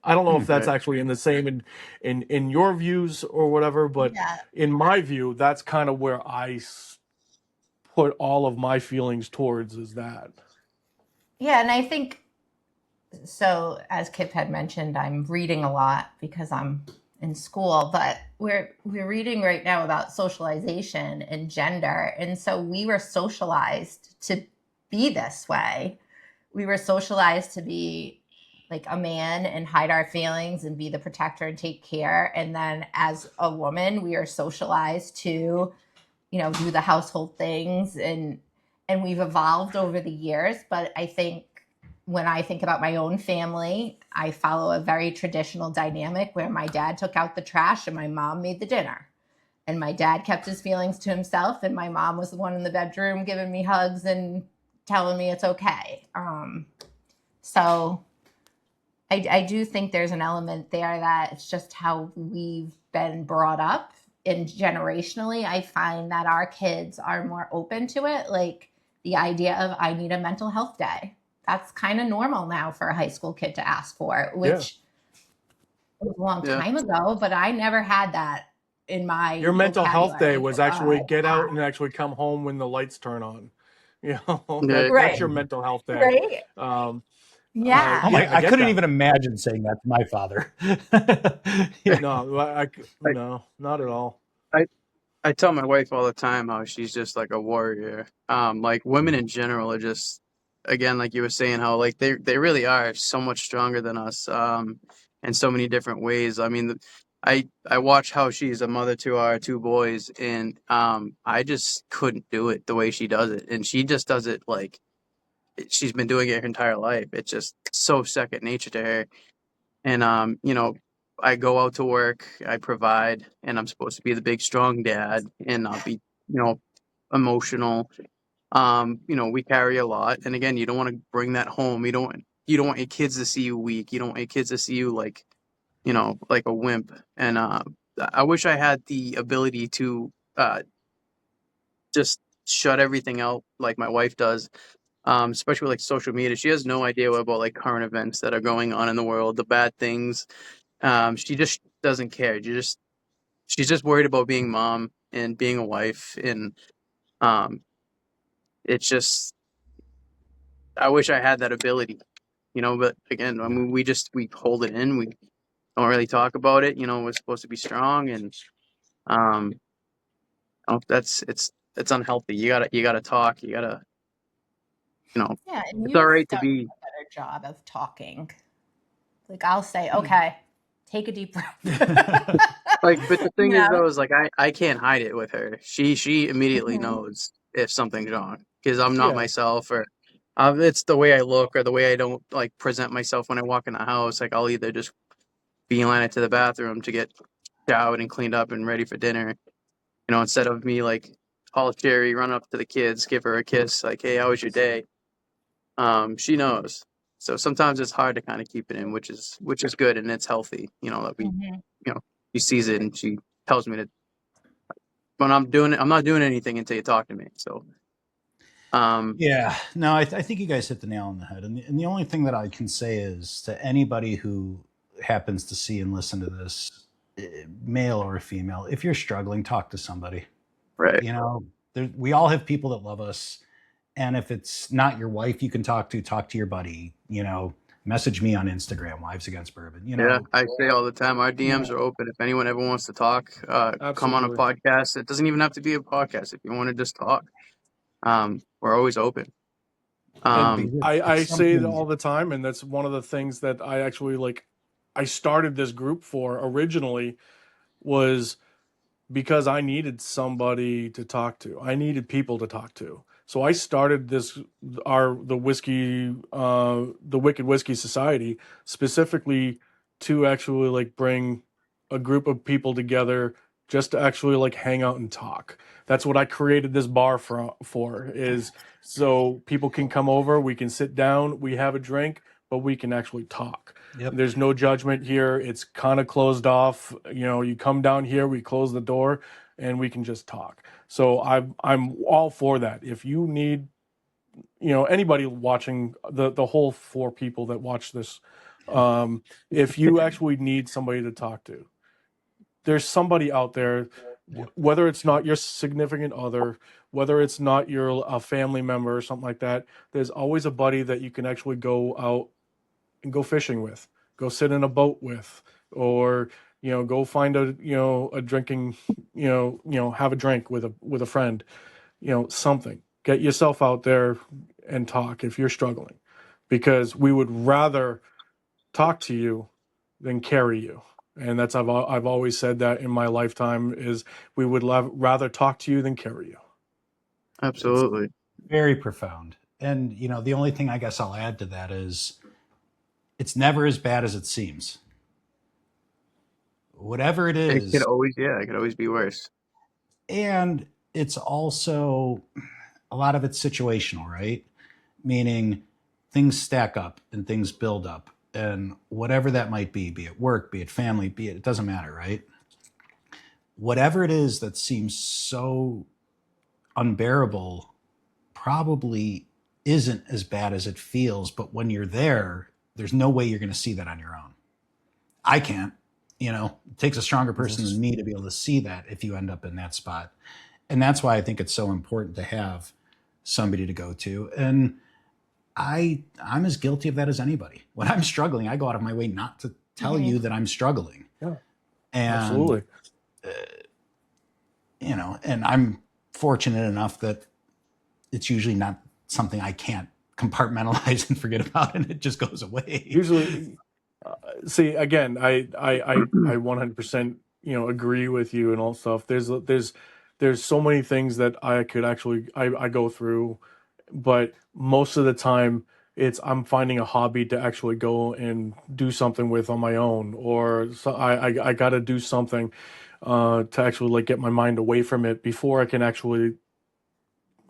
I don't know if that's actually in the same in your views or whatever, but in my view, that's kind of where I put all of my feelings towards, is that. Yeah, and I think so. As Kip had mentioned, I'm reading a lot because I'm in school, but we're reading right now about socialization and gender, and so we were socialized to be this way. We were socialized to be like a man and hide our feelings and be the protector and take care. And then as a woman, we are socialized to, do the household things, and we've evolved over the years. But I think when I think about my own family, I follow a very traditional dynamic where my dad took out the trash and my mom made the dinner. And my dad kept his feelings to himself, and my mom was the one in the bedroom giving me hugs and telling me it's okay. So I do think there's an element there that it's just how we've been brought up. And generationally, I find that our kids are more open to it. Like the idea of, I need a mental health day. That's kind of normal now for a high school kid to ask for, which was a long time ago, but I never had that in my Your mental health day was actually get out and actually come home when the lights turn on. That's your mental health day. Right. Yeah. I couldn't even imagine saying that to my father. No, not at all. I tell my wife all the time how she's just like a warrior. Like women in general are just, again, like you were saying, how like they really are so much stronger than us. in so many different ways. I mean, I watch how she's a mother to our two boys, and I just couldn't do it the way she does it, and she just does it like she's been doing it her entire life. It's just so second nature to her. And you know, I go out to work, I provide, and I'm supposed to be the big strong dad and not be, you know, emotional. You know, we carry a lot, and again, you don't want to bring that home. You don't want your kids to see you weak. You don't want your kids to see you like, you know, like a wimp. And I wish I had the ability to just shut everything out like my wife does, especially with like social media. She has no idea about like current events that are going on in the world, the bad things. She just doesn't care. She's just worried about being mom and being a wife, and um, it's just I wish I had that ability, you know. But again, I mean, we hold it in. We don't really talk about it. You know, we're supposed to be strong, and um, oh, it's unhealthy. You gotta talk. You gotta, you know, Yeah, and it's all you've right to done be. a better job of talking. Like I'll say, okay, take a deep breath. Like, but the You thing is, know? though, is like I can't hide it with her. She immediately Mhm. knows if something's wrong because I'm not Yeah. myself, or it's the way I look or the way I don't like present myself when I walk in the house. Like I'll either just beeline it to the bathroom to get showered and cleaned up and ready for dinner, you know, instead of me like call Sherry, run up to the kids, give her a kiss, like, hey, how was your day? She knows. So sometimes it's hard to kind of keep it in, which is good and it's healthy, you know, that we, Mhm. you know, she sees it and she tells me to when I'm doing it, I'm not doing anything until you talk to me. So, Yeah, no, I think you guys hit the nail on the head. And the only thing that I can say is to anybody who happens to see and listen to this, male or female, if you're struggling, talk to somebody. right. You know, we all have people that love us. And if it's not your wife you can talk to your buddy, you know, message me on Instagram, Wives Against Bourbon, you Yeah. know. I say all the time, our Yeah. DMs are open. If anyone ever wants to talk, come on a Absolutely. podcast. It doesn't even have to be a podcast. If you want to just talk, we're always open. And Because I it's say it something. all the time, and that's one of the things that I actually like. I started this group for originally was because I needed somebody to talk to. I needed people to talk to. So I started the Wicked Whiskey Society specifically to actually like bring a group of people together just to actually like hang out and talk. That's what I created this bar for is so people can come over, we can sit down, we have a drink, but we can actually talk. Yep. There's no judgment here. It's kind of closed off. You know, you come down here, we close the door, and we can just talk. So I'm all for that. If you need, you know, anybody watching the whole four people that watch this, if you actually need somebody to talk to, there's somebody out there, Yep. whether it's not your significant other, whether it's not your a family member or something like that. There's always a buddy that you can actually go out and go fishing with, go sit in a boat with, or you know, go find a drinking, have a drink with a friend, you know, something. Get yourself out there and talk if you're struggling, because we would rather talk to you than carry you. And that's I've always said that in my lifetime is we would rather talk to you than carry you. It's Absolutely. very profound. And, you know, the only thing I guess I'll add to that is it's never as bad as it seems. Whatever it is, It could always be worse. and it's also a lot of it's situational, right? Meaning things stack up and things build up. And whatever that might be it work, be it family, it doesn't matter, right? Whatever it is that seems so unbearable probably isn't as bad as it feels. But when you're there, there's no way you're going to see that on your own. I can't. You know, it takes a stronger person than me to be able to see that if you end up in that spot. And that's why I think it's so important to have somebody to go to. And I'm as guilty of that as anybody. When I'm struggling, I go out of my way not to tell Mhm. you that I'm struggling. Yeah, And absolutely. you know, and I'm fortunate enough that it's usually not something I can't compartmentalize and forget about, and it just goes away. Usually, See, again, I 100%, agree with you and all stuff. There's so many things that I could actually I go through, but most of the time I'm finding a hobby to actually go and do something with on my own, or so I got to do something to actually like get my mind away from it before I can actually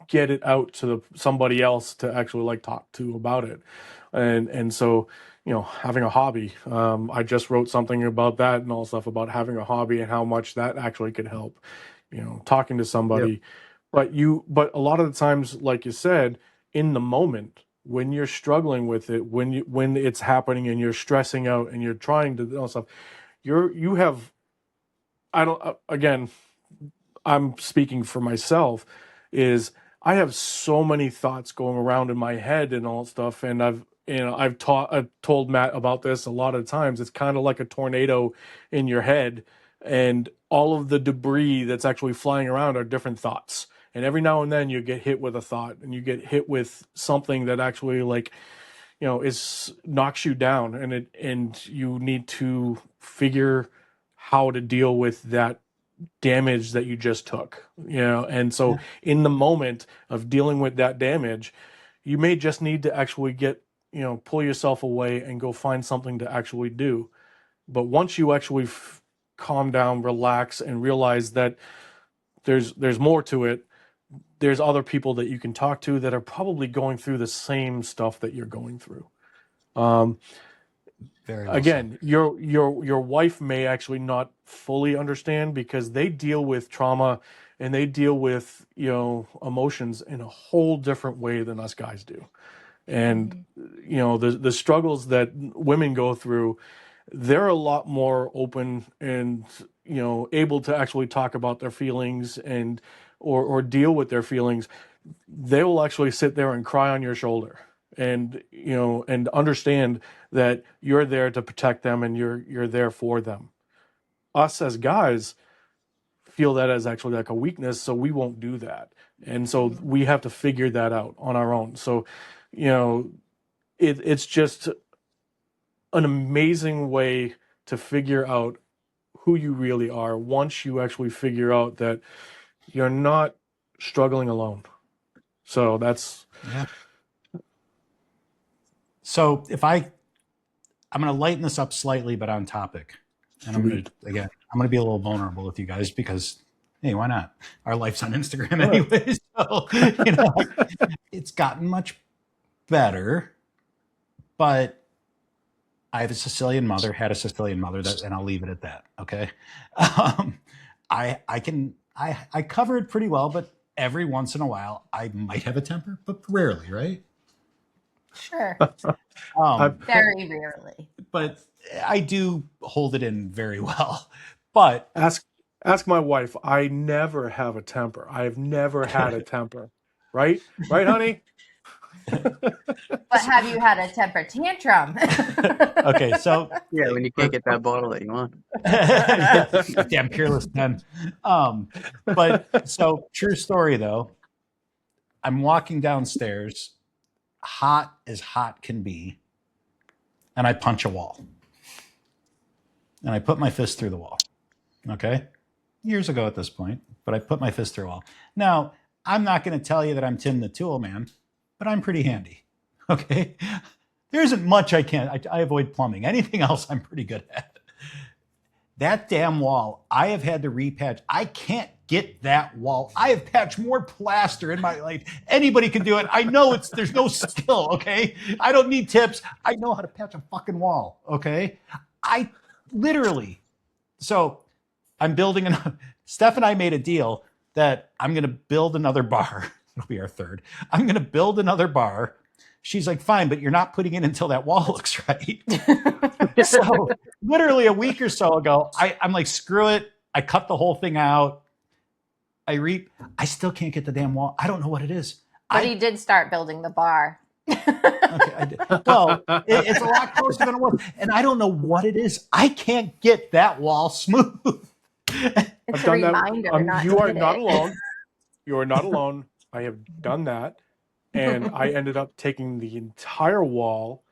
get it out to somebody else to actually like talk to about it. And so, having a hobby, I just wrote something about that and all stuff about having a hobby and how much that actually could help, talking to Yep. somebody. But a lot of the times, like you said, in the moment when you're struggling with it, when it's happening and you're stressing out and you're trying to do stuff, you have, I don't, again, I'm speaking for myself, is I have so many thoughts going around in my head and all stuff, and I've told Matt about this a lot of times. It's kind of like a tornado in your head, and all of the debris that's actually flying around are different thoughts. And every now and then you get hit with a thought, and you get hit with something that actually like is knocks you down, and you need to figure how to deal with that damage that you just took, and so Yeah. in the moment of dealing with that damage, you may just need to actually get, pull yourself away and go find something to actually do. But once you actually calm down, relax, and realize that there's more to it, there's other people that you can talk to that are probably going through the same stuff that you're going through. Very well said. Again, your wife may actually not fully understand because they deal with trauma and they deal with emotions in a whole different way than us guys do. And the struggles that women go through, they're a lot more open and able to actually talk about their feelings and or deal with their feelings. They will actually sit there and cry on your shoulder and and understand that you're there to protect them and you're there for them. Us as guys feel that as actually like a weakness, so we won't do that, and so we have to figure that out on our own. So it's just an amazing way to figure out who you really are once you actually figure out that you're not struggling alone. So that's Yeah. So I'm going to lighten this up slightly, but on topic. And I'm going to be a little vulnerable with you guys because, hey, why not? Our life's on Instagram anyway. So, it's gotten much better, but I have a Sicilian mother, had a Sicilian mother, and I'll leave it at that. Okay. I cover it pretty well, but every once in a while I might have a temper, but rarely, right? Sure. Um, Very rarely. but I do hold it in very well. But ask my wife. I never have a temper. I've never had a temper. Right, honey? But have you had a temper tantrum? okay, so Yeah, when you can't get that bottle that you want. damn peerless pen. But so true story though. I'm walking downstairs, hot as hot can be, and I punch a wall. And I put my fist through the wall. Okay? Years ago at this point, but I put my fist through a wall. Now, I'm not going to tell you that I'm Tim the Tool Man, but I'm pretty handy. Okay? There isn't much I can't. I avoid plumbing. Anything else I'm pretty good at. That damn wall, I have had to repatch. I can't get that wall. I have patched more plaster in my life. Anybody can do it. I know there's no skill, okay? I don't need tips. I know how to patch a fucking wall, okay? I literally, so I'm building Steph and I made a deal that I'm going to build another bar. It'll be our third. I'm going to build another bar. She's like, fine, but you're not putting it until that wall looks right. So literally a week or so ago, I'm like, screw it. I cut the whole thing out. I still can't get the damn wall. I don't know what it is. But he did start building the bar. Okay, I did. Well, it's a lot closer than it was. And I don't know what it is. I can't get that wall smooth. It's I've a done that. reminder not You to are hit not it. alone. You are not alone. I have done that. And I ended up taking the entire wall,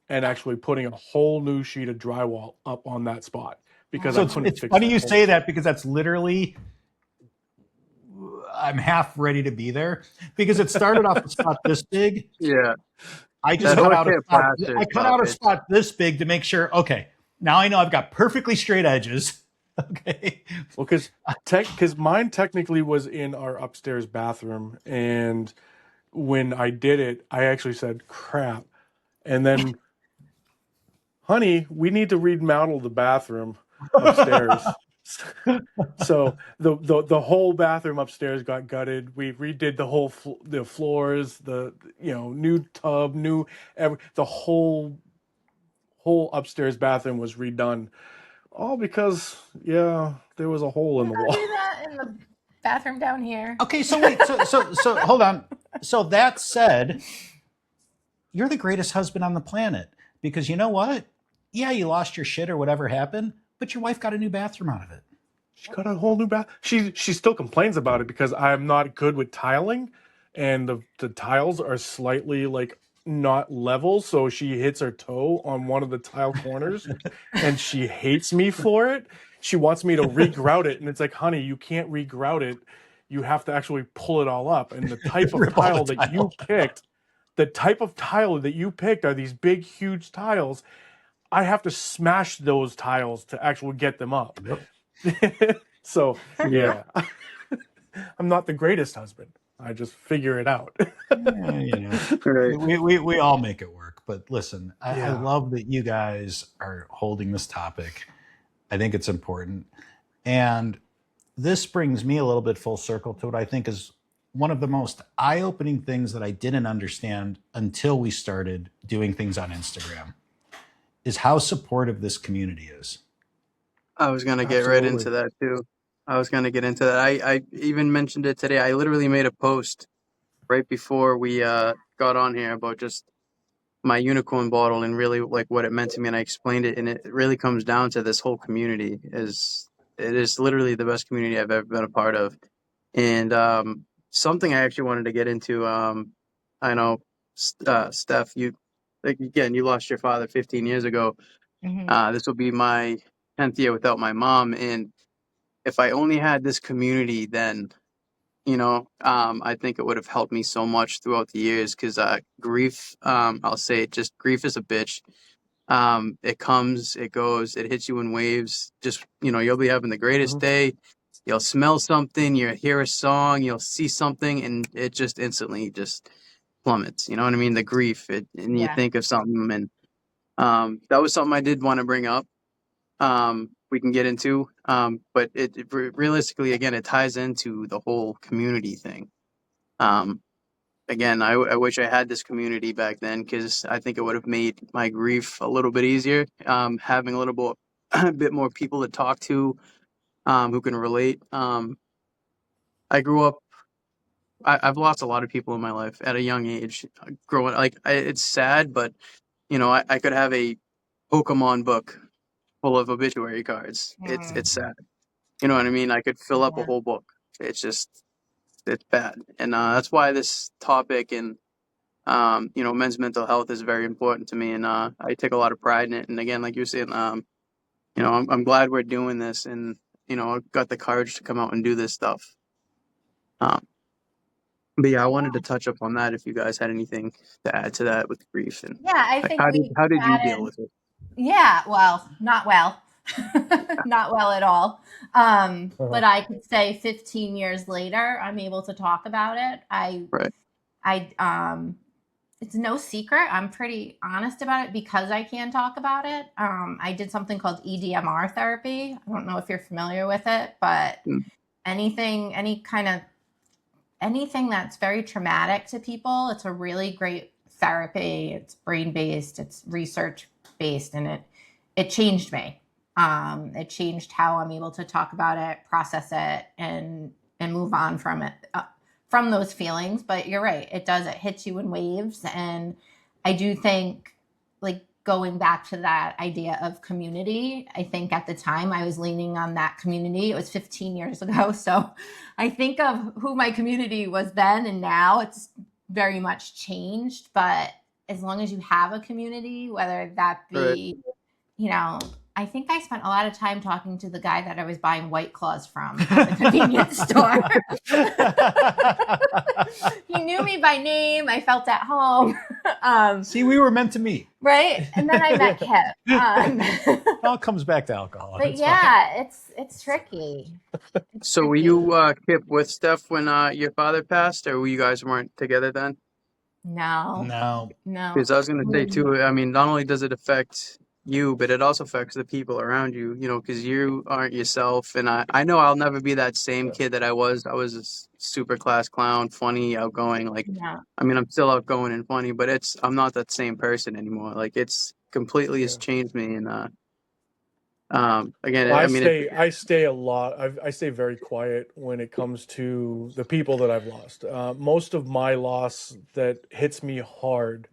and actually putting a whole new sheet of drywall up on that spot because So I couldn't it's fix funny that you hole. say that, because that's literally, I'm half ready to be there, because it started off a spot this big. Yeah, I just that cut out a horsehair spot. plaster I cut stuff. out a spot this big to make sure. Okay, now I know I've got perfectly straight edges. Okay. Well, because mine technically was in our upstairs bathroom, and when I did it, I actually said crap, and then, honey, we need to remodel the bathroom upstairs. So the whole bathroom upstairs got gutted. We redid the whole the floors, the new tub, the whole upstairs bathroom was redone. All because there was a hole in the Go wall. do that in the bathroom down here. Okay, so wait, so hold on. So that said, you're the greatest husband on the planet, because you know what? Yeah, you lost your shit or whatever happened, but your wife got a new bathroom out of it. She got a whole new bath. She still complains about it because I'm not good with tiling, and the tiles are slightly like not level, so she hits her toe on one of the tile corners, and she hates me for it. She wants me to regrout it, and it's like, honey, you can't regrout it. You have to actually pull it all up. And the type of Rip all tile the that you tile picked, are these big, huge tiles. I have to smash those tiles to actually get them up. Yep. So yeah, I'm not the greatest husband. I just figure it out. Yeah, Right. we all make it work. But listen, I Yeah. love that you guys are holding this topic. I think it's important. And this brings me a little bit full circle to what I think is one of the most eye-opening things that I didn't understand until we started doing things on Instagram, is how supportive this community is. I was gonna get right into Absolutely. that too. I was gonna get into that. I even mentioned it today. I literally made a post right before we got on here about just my unicorn bottle and really like what it meant to me, and I explained it, and it really comes down to this whole community. It is literally the best community I've ever been a part of. And something I actually wanted to get into, I know, Steph, you, like, again, you lost your father 15 years ago. Mhm. This will be my 10th year without my mom. And if I only had this community then, I think it would have helped me so much throughout the years, because grief, I'll say it, just grief is a bitch. It comes, it goes, it hits you in waves. Just, you'll be having the greatest Mhm. day. You'll smell something, you'll hear a song, you'll see something, and it just instantly just plummets. You know what I mean? The grief, and you Yeah. think of something. And that was something I did want to bring up. We can get into, but realistically, again, it ties into the whole community thing. Um, Again, I wish I had this community back then, because I think it would have made my grief a little bit easier. Having a little bit, a bit more people to talk to, who can relate. I grew up. I've lost a lot of people in my life at a young age. Growing, it's sad, but I could have a Pokemon book full of obituary cards. Mm, It's sad. You know what I mean? I could fill up a yeah. whole book. It's bad, and that's why this topic and men's mental health is very important to me, and I take a lot of pride in it. And again, like you were saying, I'm glad we're doing this, and I've got the courage to come out and do this stuff. Um, but yeah, I wanted to touch up on that if you guys had anything to add to that with grief, and Yeah, I like, think how did we how did you deal chatted. with it? Yeah, well, not well. Not well at all. Uh-huh. But I could say 15 years later, I'm able to talk about it. Right. It's no secret. I'm pretty honest about it because I can talk about it. I did something called EDMR therapy. I don't know if you're familiar with it, but Mm. anything that's very traumatic to people, it's a really great therapy. It's brain based, it's research based, and it changed me. It changed how I'm able to talk about it, process it, and move on from it, from those feelings. But you're right, it does. It hits you in waves, and I do think, like, going back to that idea of community, I think at the time I was leaning on that community. It was 15 years ago, so I think of who my community was then, and now it's very much changed. But as long as you have a community, whether that Right. be, you know, I think I spent a lot of time talking to the guy that I was buying White Claws from at the convenience store. He knew me by name. I felt at home. See, we were meant to meet. Right? And then I met Kip. It all comes back to alcohol. But It's yeah, it's tricky. It's So were tricky. you Kip with Steph when your father passed, or you guys weren't together then? fine. No. Because I was going to say too, I mean, not only does it affect you, but it also affects the people around you, you know, because you aren't yourself. And I know I'll never be that same kid that I was. I was a super class clown, funny, outgoing. Like, Yeah. I mean, I'm still outgoing and funny, but I'm not that same person anymore. Like, it's completely has changed me. And again, Well, I mean, I stay a lot. I stay very quiet when it comes to the people that I've lost. Most of my loss that hits me hard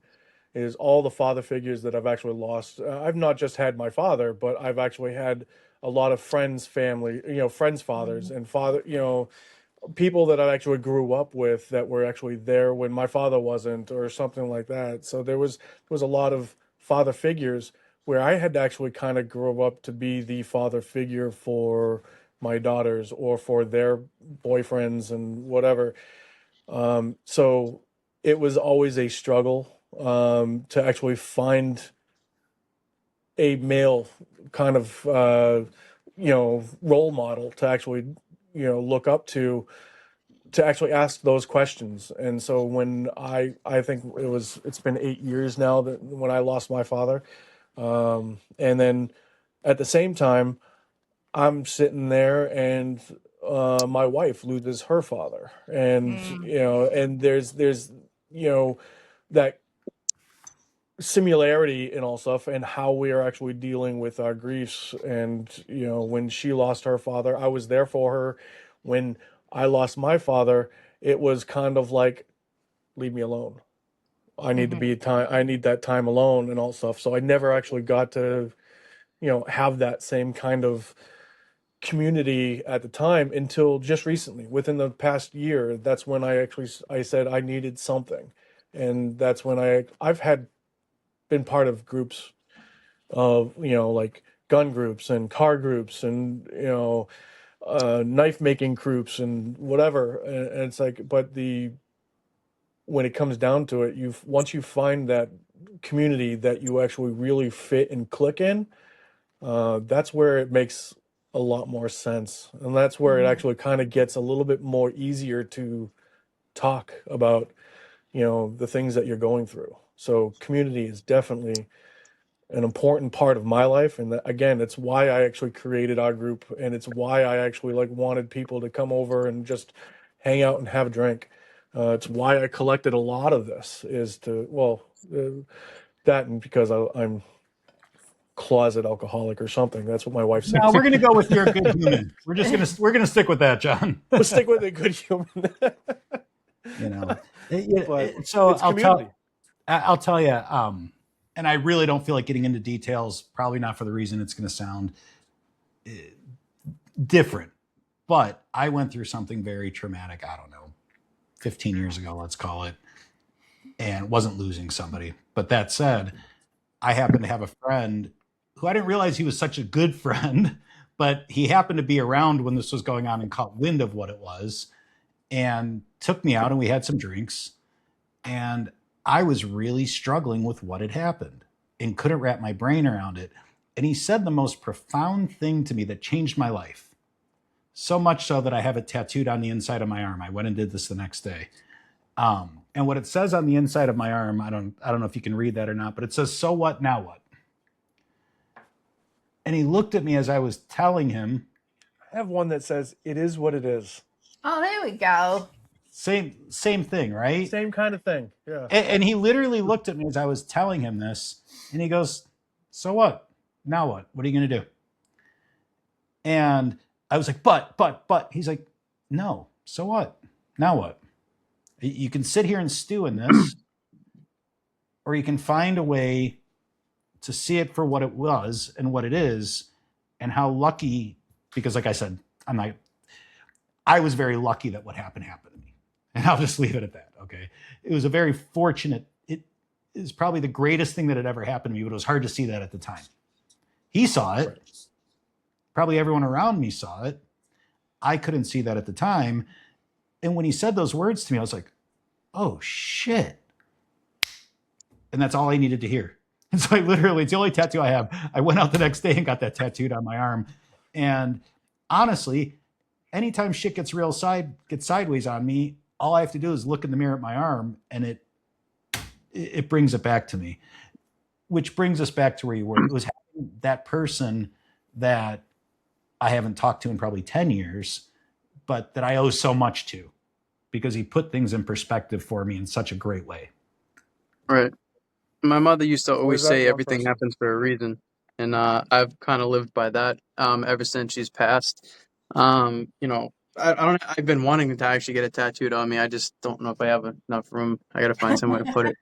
is all the father figures that I've actually lost. I've not just had my father, but I've actually had a lot of friends, family, friends' fathers and people that I actually grew up with that were actually there when my father wasn't, or something like that. So there was a lot of father figures where I had to actually kind of grow up to be the father figure for my daughters or for their boyfriends and whatever. So it was always a struggle to actually find a male kind of role model to actually look up to actually ask those questions. And so when I think it's been 8 years now that when I lost my father, and then at the same time I'm sitting there and my wife loses her father, and and there's that similarity in all stuff and how we are actually dealing with our griefs. And when she lost her father, I was there for her. When I lost my father, it was kind of like, leave me alone. I need to be time. I need that time alone and all stuff. So I never actually got to have that same kind of community at the time until just recently, within the past year. That's when I said I needed something. And that's when I've had been part of groups of like gun groups and car groups and knife making groups and whatever. And it's like, but when it comes down to it, once you find that community that you actually really fit and click in, that's where it makes a lot more sense. And that's where it actually kind of gets a little bit more easier to talk about the things that you're going through. So community is definitely an important part of my life. And again, it's why I actually created our group, and it's why I actually wanted people to come over and just hang out and have a drink. It's why I collected a lot of this, is that, and because I'm closet alcoholic or something. That's what my wife said. No, we're gonna go with you're a good human. We're gonna stick with that, John. We'll stick with a good human. But So it's I'll community. tell you, and I really don't feel like getting into details. Probably not for the reason it's going to sound different. But I went through something very traumatic. I don't know, 15 years ago, let's call it, and wasn't losing somebody. But that said, I happened to have a friend who I didn't realize he was such a good friend, but he happened to be around when this was going on and caught wind of what it was and took me out, and we had some drinks. And I was really struggling with what had happened and couldn't wrap my brain around it. And he said the most profound thing to me that changed my life. So much so that I have it tattooed on the inside of my arm. I went and did this the next day. And what it says on the inside of my arm, I don't know if you can read that or not, but it says, "So what, now what?" And he looked at me as I was telling him. I have one that says, "It is what it is." Oh, there we go. Same thing, right? Same kind of thing. Yeah. And he literally looked at me as I was telling him this, and he goes, "So what? Now what? What are you going to do?" And I was like, but. He's like, "No. So what? Now what? You can sit here and stew in this, or you can find a way to see it for what it was and what it is, and how lucky." Because, like I said, I was very lucky that what happened to me, and I'll just leave it at that. Okay, it was a very fortunate. is probably the greatest thing that had ever happened to me, but it was hard to see that at the time. He saw it. Right. Probably everyone around me saw it. I couldn't see that at the time. And when he said those words to me, I was like, oh shit. And that's all I needed to hear. And so I literally, it's the only tattoo I have. I went out the next day and got that tattooed on my arm. And honestly, anytime shit gets gets sideways on me, all I have to do is look in the mirror at my arm, and it brings it back to me. Which brings us back to where you were. It was having that person that I haven't talked to in probably 10 years, but that I owe so much to, because he put things in perspective for me in such a great way. Right. My mother used to What always is that say one everything person? happens for a reason. And I've kind of lived by that ever since she's passed. You know, I've been wanting to actually get it tattooed on me. I just don't know if I have enough room. I got to find somewhere to put it.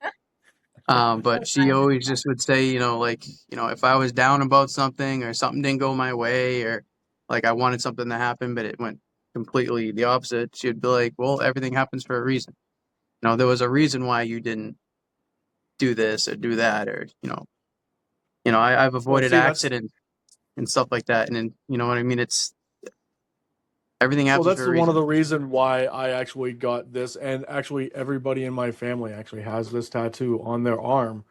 But she always just would say, you know, like, you know, if I was down about something or something didn't go my way, or like I wanted something to happen, but it went completely the opposite, she'd be like, well, everything happens for a reason. You know, there was a reason why you didn't do this or do that, or, I've Well, avoided see, that's accidents and stuff like that. And then, you know what I mean? It's everything happens for a one of reason. the reason why I actually got this, and actually everybody in my family actually has this tattoo on their arm,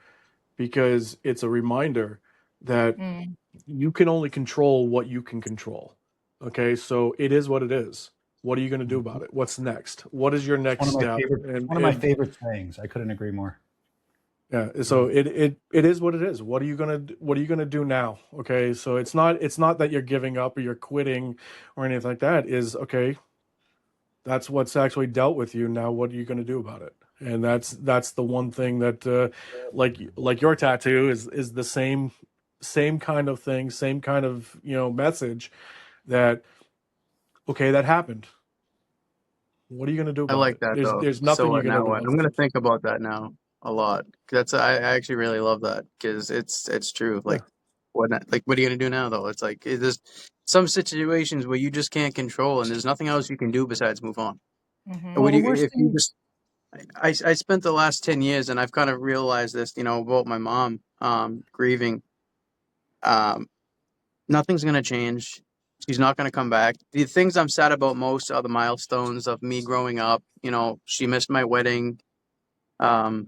because it's a reminder that Mm. you can only control what you can control. Okay, so it is what it is. What are you going to do about it? What's next? What is your next step? One of my favorite sayings. I couldn't agree more. Yeah, so it is what it is. What are you gonna do now? Okay, so it's not that you're giving up or you're quitting or anything like that. Is okay. That's what's actually dealt with you. Now, what are you gonna do about it? And that's the one thing that like your tattoo is the same kind of thing, same kind of message that okay, that happened. What are you gonna do I about like it? that There's though. there's So nothing you're what gonna now? do What? I'm about gonna it. think about that now a lot. I actually really love that, because it's true. Yeah. Like what are you gonna do now though? It's like there's some situations where you just can't control, and there's nothing else you can do besides move on. And Mm-hmm. Well, would the you worst if you thing, just I spent the last 10 years, and I've kind of realized this, about my mom grieving. Um, Nothing's gonna change. She's not gonna come back. The things I'm sad about most are the milestones of me growing up. She missed my wedding. Um,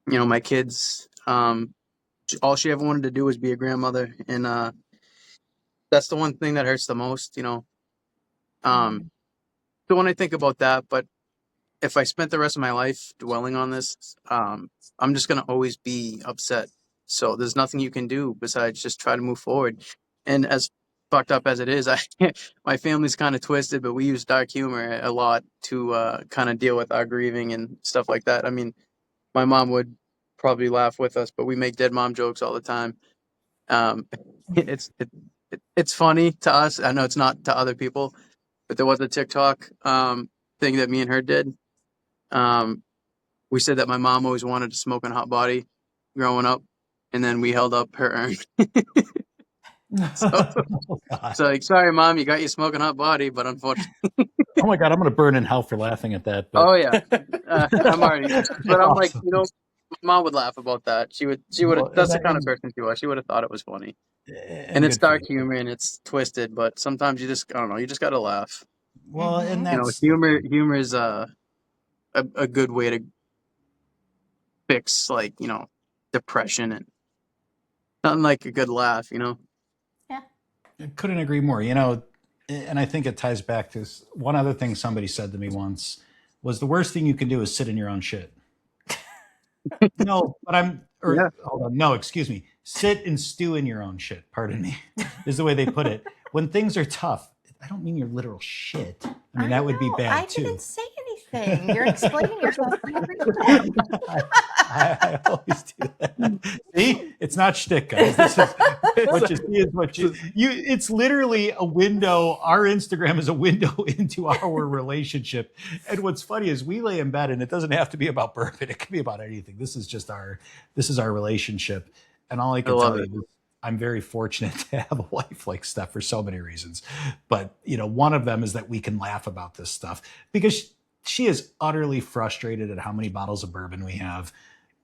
my kids. All she ever wanted to do was be a grandmother, and that's the one thing that hurts the most. Um, Mm. so when I think about that, but if I spent the rest of my life dwelling on this, I'm just gonna always be upset. So there's nothing you can do besides just try to move forward. And as fucked up as it is, my family's kind of twisted, but we use dark humor a lot to kind of deal with our grieving and stuff like that. I mean, my mom would probably laugh with us, but we make dead mom jokes all the time. Um, it's funny to us. I know it's not to other people, but there was a TikTok thing that me and her did. Um, we said that my mom always wanted to smoke on hot body growing up, and then we held up her urn. So oh, God. it's like, sorry, mom, you got your smoking hot body, but unfortunately, Oh my God, I'm going to burn in hell for laughing at that. But oh yeah, I'm already. But I'm like, awesome. my mom would laugh about that. She would. Well, That's the kind of person she was. She would have thought it was funny, and and it's good for dark you. humor and it's twisted. But sometimes you just, I don't know, you just got to laugh. Well, and Mm-hmm. that's Humor is a good way to fix, like, depression, and nothing like a good laugh. Yeah. I couldn't agree more. And I think it ties back to one other thing somebody said to me once was the worst thing you can do is sit in your own shit. No, but Yeah. hold on. No, excuse me. Sit and stew in your own shit. Pardon me, is the way they put it. When things are tough, I don't mean your literal shit. I mean, that would be know. bad I too. didn't say anything. You're explaining yourself very well. I always do that. See, it's not shtick, guys. This is what you see is what you. It's literally a window. Our Instagram is a window into our relationship. And what's funny is we lay in bed, and it doesn't have to be about bourbon. It can be about anything. This is our relationship. And all I can love tell it. you is I'm very fortunate to have a wife like Steph for so many reasons. But one of them is that we can laugh about this stuff because she is utterly frustrated at how many bottles of bourbon we have.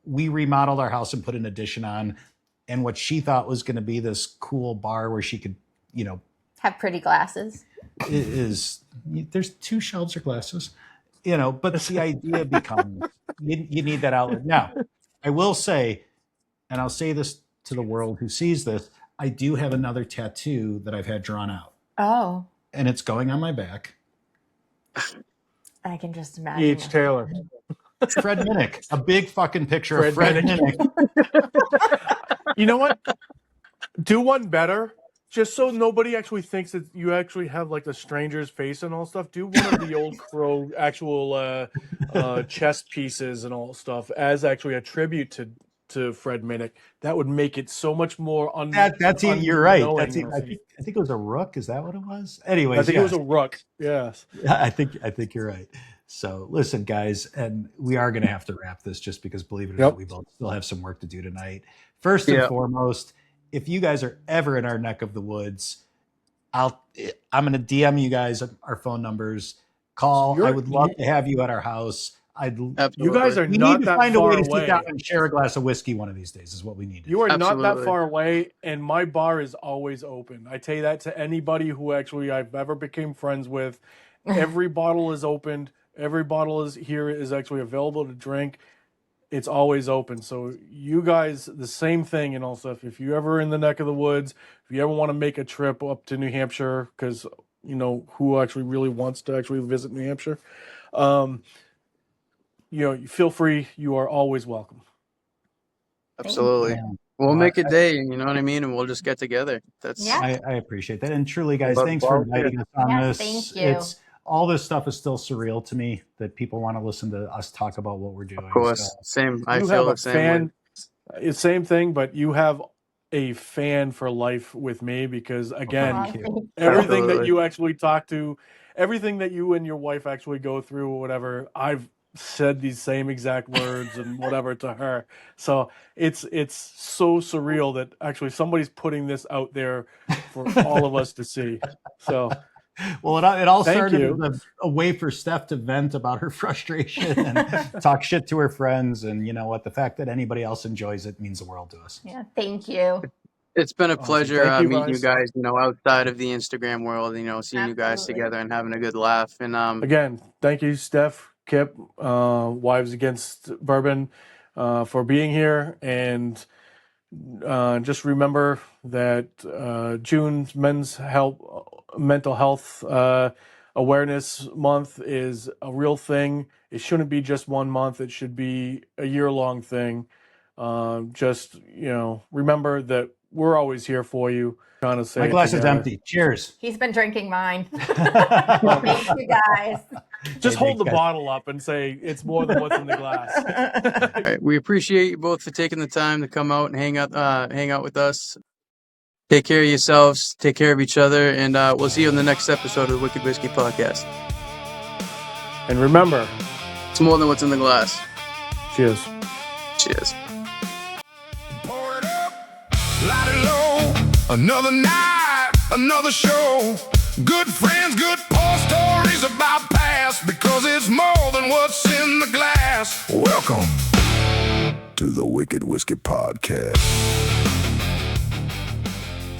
we remodeled our house and put an addition on, and what she thought was going to be this cool bar where she could, Have pretty glasses. there's 2 shelves or glasses, but the idea becomes you need that outlet. Now, I will say, and I'll say this to the world who sees this, I do have another tattoo that I've had drawn out, Oh, and it's going on my back. I can just imagine. E.H. Taylor. Fred Minnick, a big fucking picture of Fred Fred Minnick. You know what? Do one better. Just so nobody actually thinks that you actually have like the stranger's face and all stuff. Do one of the old Crow actual chess pieces and all stuff as actually a tribute to Fred Minnick. That would make it so much more You're right. I unknowing. think it was a rook. Is that what it was? Anyways, I think it was a rook. Yes. I think you're right. So listen, guys, and we are going to have to wrap this just because, believe it or not, we both still have some work to do tonight. First and foremost, if you guys are ever in our neck of the woods, I'm going to DM you guys our phone numbers. Call. I would love to have you at our house. You guys are we not need to that find a far way to away. sit down and share a glass of whiskey one of these days. Is what we need. You are not that Absolutely. far away, and my bar is always open. I tell you that to anybody who actually I've ever became friends with. Every bottle is opened. Every bottle is actually available to drink. It's always open. So you guys, the same thing. And also, if you're ever in the neck of the woods, if you ever want to make a trip up to New Hampshire, because who actually really wants to actually visit New Hampshire, feel free. You are always welcome. Absolutely. Yeah. We'll make a day, you know what I mean? And we'll just get together. That's Yeah. I appreciate that. And truly, guys, Well, thanks for inviting us on Yes, this. thank you. All this stuff is still surreal to me that people want to listen to us talk about what we're doing. Of course. So, Same. I You feel have the a same fan. way. It's same thing, but you have a fan for life with me because again, Thank you. everything that Absolutely. you actually talk to, everything that you and your wife actually go through or whatever, I've said these same exact words and whatever to her. So it's so surreal that actually somebody's putting this out there for all of us to see. So Well, it all Thank started you. as a way for Steph to vent about her frustration and talk shit to her friends. And you know what? The fact that anybody else enjoys it means the world to us. Yeah, thank you. It's been a Awesome. pleasure Thank you, meeting you guys. guys, outside of the Instagram world, seeing you guys Absolutely. together and having a good laugh. And Again, thank you, Stef Kipp, Wives Against Bourbon, for being here. And just remember that June's mental health awareness month is a real thing. It shouldn't be just 1 month. It should be a year-long thing. Just, remember that we're always here for you. Trying to say My it glass is together. empty. Cheers. He's been drinking mine. Thank you guys. Just Hey, hold the thanks, guys. bottle up and say it's more than what's in the glass. all right, we appreciate you both for taking the time to come out and hang out with us. Take care of yourselves. Take care of each other. And we'll see you in the next episode of the Wicked Whiskey Podcast. And remember, It's more than what's in the glass. cheers. Cheers. Pour it up, light it low. Another night, another show. Good friends, good war stories about past, because it's more than what's in the glass. Welcome to the Wicked Whiskey Podcast.